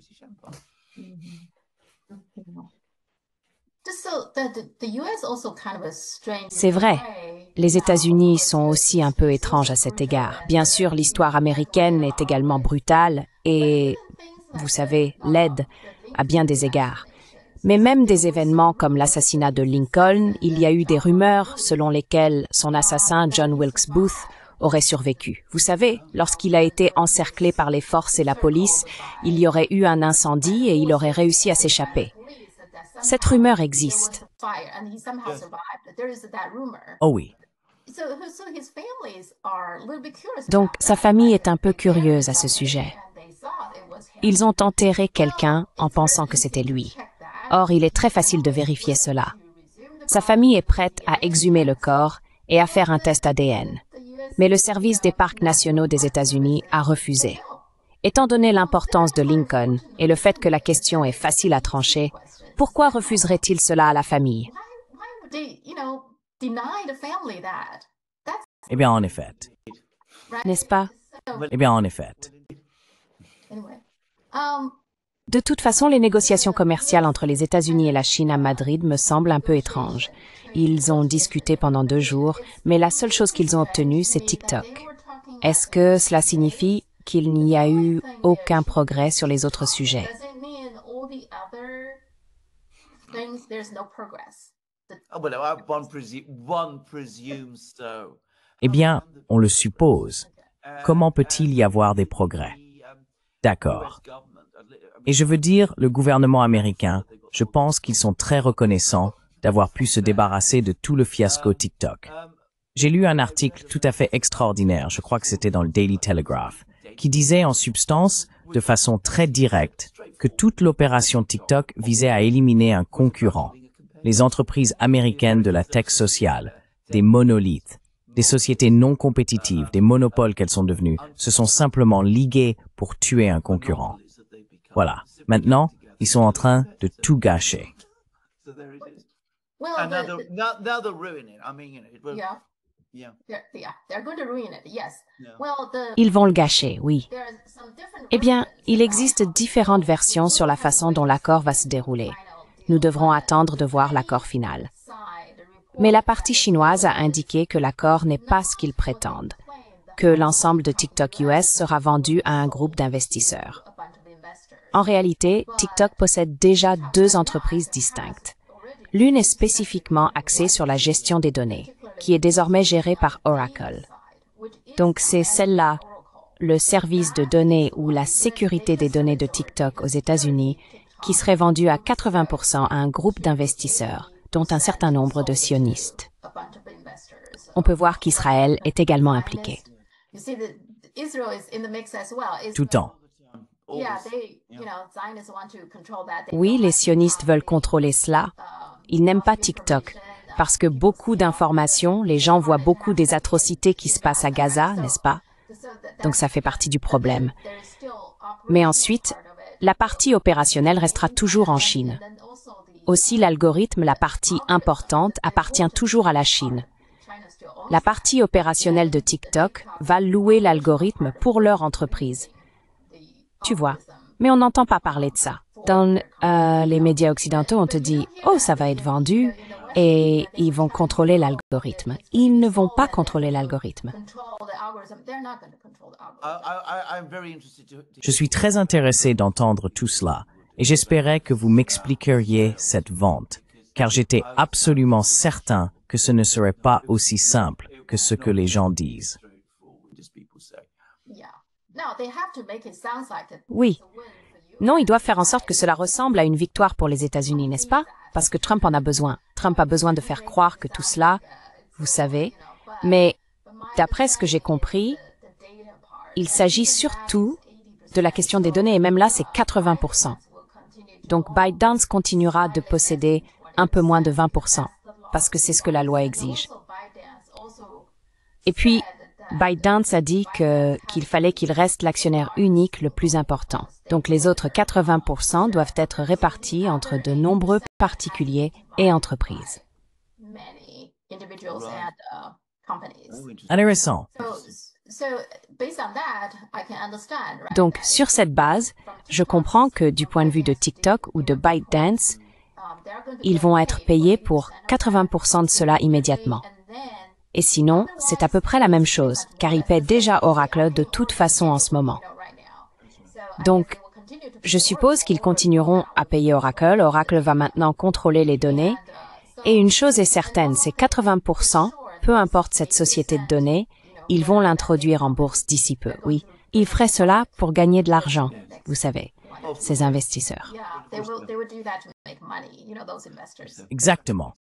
C'est vrai. Les États-Unis sont aussi un peu étranges à cet égard. Bien sûr, l'histoire américaine est également brutale et, vous savez, laide à bien des égards. Mais même des événements comme l'assassinat de Lincoln, il y a eu des rumeurs selon lesquelles son assassin, John Wilkes Booth, aurait survécu. Vous savez, lorsqu'il a été encerclé par les forces et la police, il y aurait eu un incendie et il aurait réussi à s'échapper. Cette rumeur existe. Oh oui. Donc, sa famille est un peu curieuse à ce sujet. Ils ont enterré quelqu'un en pensant que c'était lui. Or, il est très facile de vérifier cela. Sa famille est prête à exhumer le corps et à faire un test ADN. Mais le service des parcs nationaux des États-Unis a refusé. Étant donné l'importance de Lincoln et le fait que la question est facile à trancher, pourquoi refuserait-il cela à la famille? Eh bien, en effet. N'est-ce pas? Eh bien, en effet. De toute façon, les négociations commerciales entre les États-Unis et la Chine à Madrid me semblent un peu étranges. Ils ont discuté pendant 2 jours, mais la seule chose qu'ils ont obtenue, c'est TikTok. Est-ce que cela signifie qu'il n'y a eu aucun progrès sur les autres sujets? Eh bien, on le suppose. Comment peut-il y avoir des progrès? D'accord. Et je veux dire, le gouvernement américain, je pense qu'ils sont très reconnaissants d'avoir pu se débarrasser de tout le fiasco TikTok. J'ai lu un article tout à fait extraordinaire, je crois que c'était dans le Daily Telegraph, qui disait en substance, de façon très directe, que toute l'opération TikTok visait à éliminer un concurrent. Les entreprises américaines de la tech sociale, des monolithes, des sociétés non compétitives, des monopoles qu'elles sont devenues, se sont simplement liguées pour tuer un concurrent. Voilà. Maintenant, ils sont en train de tout gâcher. Ils vont le gâcher, oui. Eh bien, il existe différentes versions sur la façon dont l'accord va se dérouler. Nous devrons attendre de voir l'accord final. Mais la partie chinoise a indiqué que l'accord n'est pas ce qu'ils prétendent, que l'ensemble de TikTok US sera vendu à un groupe d'investisseurs. En réalité, TikTok possède déjà 2 entreprises distinctes. L'une est spécifiquement axée sur la gestion des données, qui est désormais gérée par Oracle. Donc c'est celle-là, le service de données ou la sécurité des données de TikTok aux États-Unis, qui serait vendue à 80% à un groupe d'investisseurs, dont un certain nombre de sionistes. On peut voir qu'Israël est également impliqué. Tout le temps. Oui, les sionistes veulent contrôler cela. Ils n'aiment pas TikTok, parce que beaucoup d'informations, les gens voient beaucoup des atrocités qui se passent à Gaza, n'est-ce pas? Donc ça fait partie du problème. Mais ensuite, la partie opérationnelle restera toujours en Chine. Aussi, l'algorithme, la partie importante, appartient toujours à la Chine. La partie opérationnelle de TikTok va louer l'algorithme pour leur entreprise. Tu vois, mais on n'entend pas parler de ça. Dans les médias occidentaux, on te dit « Oh, ça va être vendu » et ils vont contrôler l'algorithme. Ils ne vont pas contrôler l'algorithme. Je suis très intéressé d'entendre tout cela et j'espérais que vous m'expliqueriez cette vente, car j'étais absolument certain que ce ne serait pas aussi simple que ce que les gens disent. Oui. Non, ils doivent faire en sorte que cela ressemble à une victoire pour les États-Unis, n'est-ce pas? Parce que Trump en a besoin. Trump a besoin de faire croire que tout cela, vous savez. Mais d'après ce que j'ai compris, il s'agit surtout de la question des données, et même là, c'est 80%. Donc ByteDance continuera de posséder un peu moins de 20%, parce que c'est ce que la loi exige. Et puis, ByteDance a dit qu'il fallait qu'il reste l'actionnaire unique le plus important. Donc les autres 80% doivent être répartis entre de nombreux particuliers et entreprises. Intéressant. Donc, sur cette base, je comprends que du point de vue de TikTok ou de ByteDance, ils vont être payés pour 80% de cela immédiatement. Et sinon, c'est à peu près la même chose, car ils paient déjà Oracle de toute façon en ce moment. Donc, je suppose qu'ils continueront à payer Oracle. Oracle va maintenant contrôler les données. Et une chose est certaine, c'est 80%, peu importe cette société de données, ils vont l'introduire en bourse d'ici peu, oui. Ils feraient cela pour gagner de l'argent, vous savez, ces investisseurs. Exactement.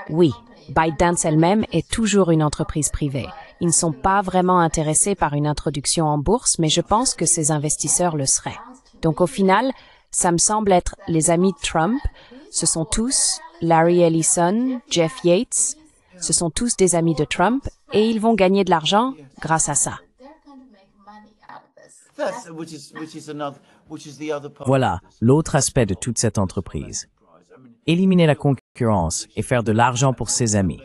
Oui, ByteDance elle-même est toujours une entreprise privée. Ils ne sont pas vraiment intéressés par une introduction en bourse, mais je pense que ces investisseurs le seraient. Donc au final, ça me semble être les amis de Trump. Ce sont tous Larry Ellison, Jeff Yates. Ce sont tous des amis de Trump et ils vont gagner de l'argent grâce à ça. Voilà l'autre aspect de toute cette entreprise. Éliminer la concurrence et faire de l'argent pour ses amis.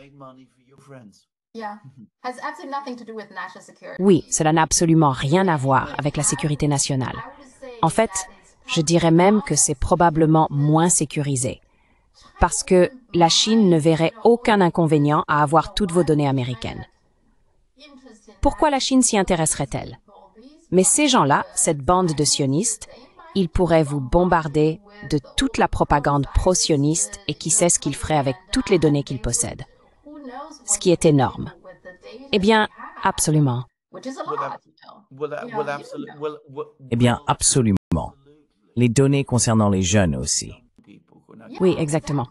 Oui, cela n'a absolument rien à voir avec la sécurité nationale. En fait, je dirais même que c'est probablement moins sécurisé. Parce que la Chine ne verrait aucun inconvénient à avoir toutes vos données américaines. Pourquoi la Chine s'y intéresserait-elle? Mais ces gens-là, cette bande de sionistes, ils pourraient vous bombarder de toute la propagande pro-sioniste et qui sait ce qu'ils feraient avec toutes les données qu'ils possèdent. Ce qui est énorme. Eh bien, absolument. Eh bien, absolument. Les données concernant les jeunes aussi. Oui, exactement.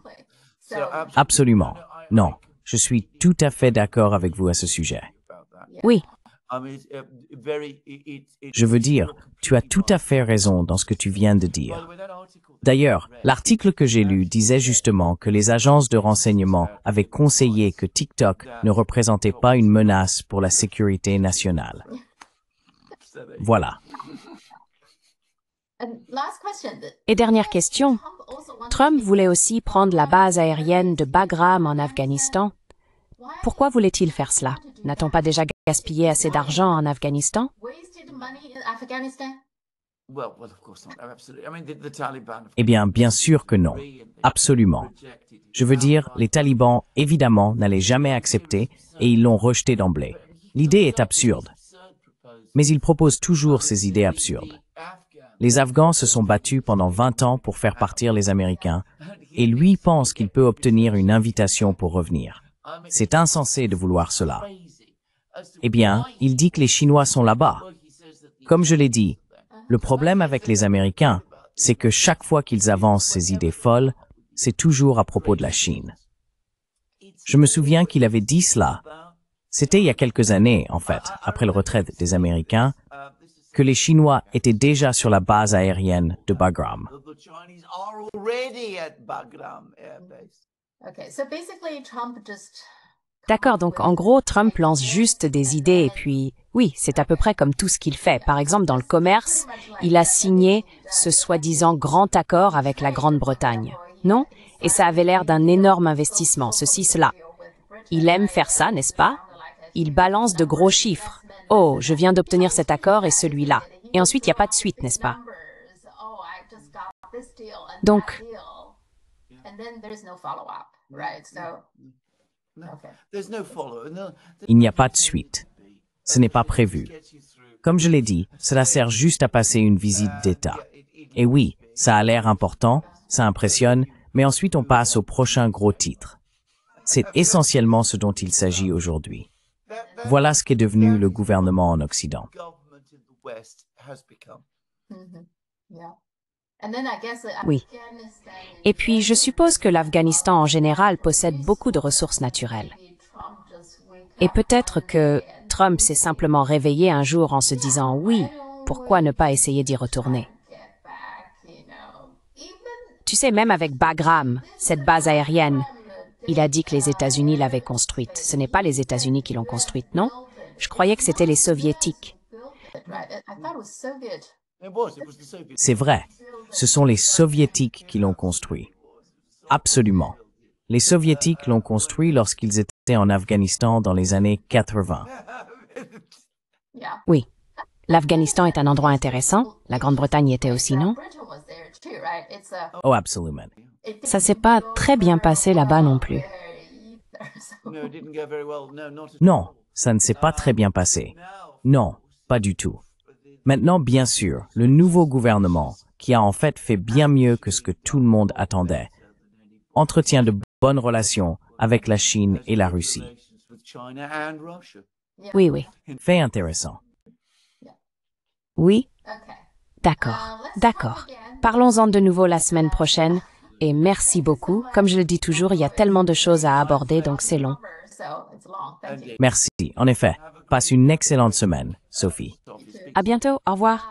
Absolument. Non, je suis tout à fait d'accord avec vous à ce sujet. Oui. Je veux dire, tu as tout à fait raison dans ce que tu viens de dire. D'ailleurs, l'article que j'ai lu disait justement que les agences de renseignement avaient conseillé que TikTok ne représentait pas une menace pour la sécurité nationale. Voilà. Et dernière question. Trump voulait aussi prendre la base aérienne de Bagram en Afghanistan. Pourquoi voulait-il faire cela? N'a-t-on pas déjà gaspillé assez d'argent en Afghanistan? Eh bien, bien sûr que non. Absolument. Je veux dire, les talibans, évidemment, n'allaient jamais accepter et ils l'ont rejeté d'emblée. L'idée est absurde. Mais ils proposent toujours ces idées absurdes. Les Afghans se sont battus pendant 20 ans pour faire partir les Américains et lui pense qu'il peut obtenir une invitation pour revenir. C'est insensé de vouloir cela. Eh bien, il dit que les Chinois sont là-bas. Comme je l'ai dit, le problème avec les Américains, c'est que chaque fois qu'ils avancent ces idées folles, c'est toujours à propos de la Chine. Je me souviens qu'il avait dit cela. C'était il y a quelques années, en fait, après la retraite des Américains, que les Chinois étaient déjà sur la base aérienne de Bagram. D'accord, donc en gros, Trump lance juste des idées et puis, oui, c'est à peu près comme tout ce qu'il fait. Par exemple, dans le commerce, il a signé ce soi-disant grand accord avec la Grande-Bretagne, non? Et ça avait l'air d'un énorme investissement, ceci, cela. Il aime faire ça, n'est-ce pas? Il balance de gros chiffres. Oh, je viens d'obtenir cet accord et celui-là. Et ensuite, il n'y a pas de suite, n'est-ce pas? Donc, Il n'y a pas de suite. Ce n'est pas prévu. Comme je l'ai dit, cela sert juste à passer une visite d'État. Et oui, ça a l'air important, ça impressionne, mais ensuite on passe au prochain gros titre. C'est essentiellement ce dont il s'agit aujourd'hui. Voilà ce qu'est devenu le gouvernement en Occident. oui. Et puis, je suppose que l'Afghanistan en général possède beaucoup de ressources naturelles. Et peut-être que Trump s'est simplement réveillé un jour en se disant « Oui, pourquoi ne pas essayer d'y retourner ?» Tu sais, même avec Bagram, cette base aérienne, il a dit que les États-Unis l'avaient construite. Ce n'est pas les États-Unis qui l'ont construite, non? Je croyais que c'était les Soviétiques. C'est vrai, ce sont les Soviétiques qui l'ont construit. Absolument. Les Soviétiques l'ont construit lorsqu'ils étaient en Afghanistan dans les années 80. Oui. L'Afghanistan est un endroit intéressant. La Grande-Bretagne y était aussi, non? Oh, absolument. Ça s'est pas très bien passé là-bas non plus. Non, ça ne s'est pas très bien passé. Non, pas du tout. Maintenant, bien sûr, le nouveau gouvernement, qui a en fait fait bien mieux que ce que tout le monde attendait, entretient de bonnes relations avec la Chine et la Russie. Oui, oui. Fait intéressant. Oui? D'accord, d'accord. Parlons-en de nouveau la semaine prochaine. Et merci beaucoup. Comme je le dis toujours, il y a tellement de choses à aborder, donc c'est long. Merci. En effet, passe une excellente semaine, Sophie. À bientôt. Au revoir.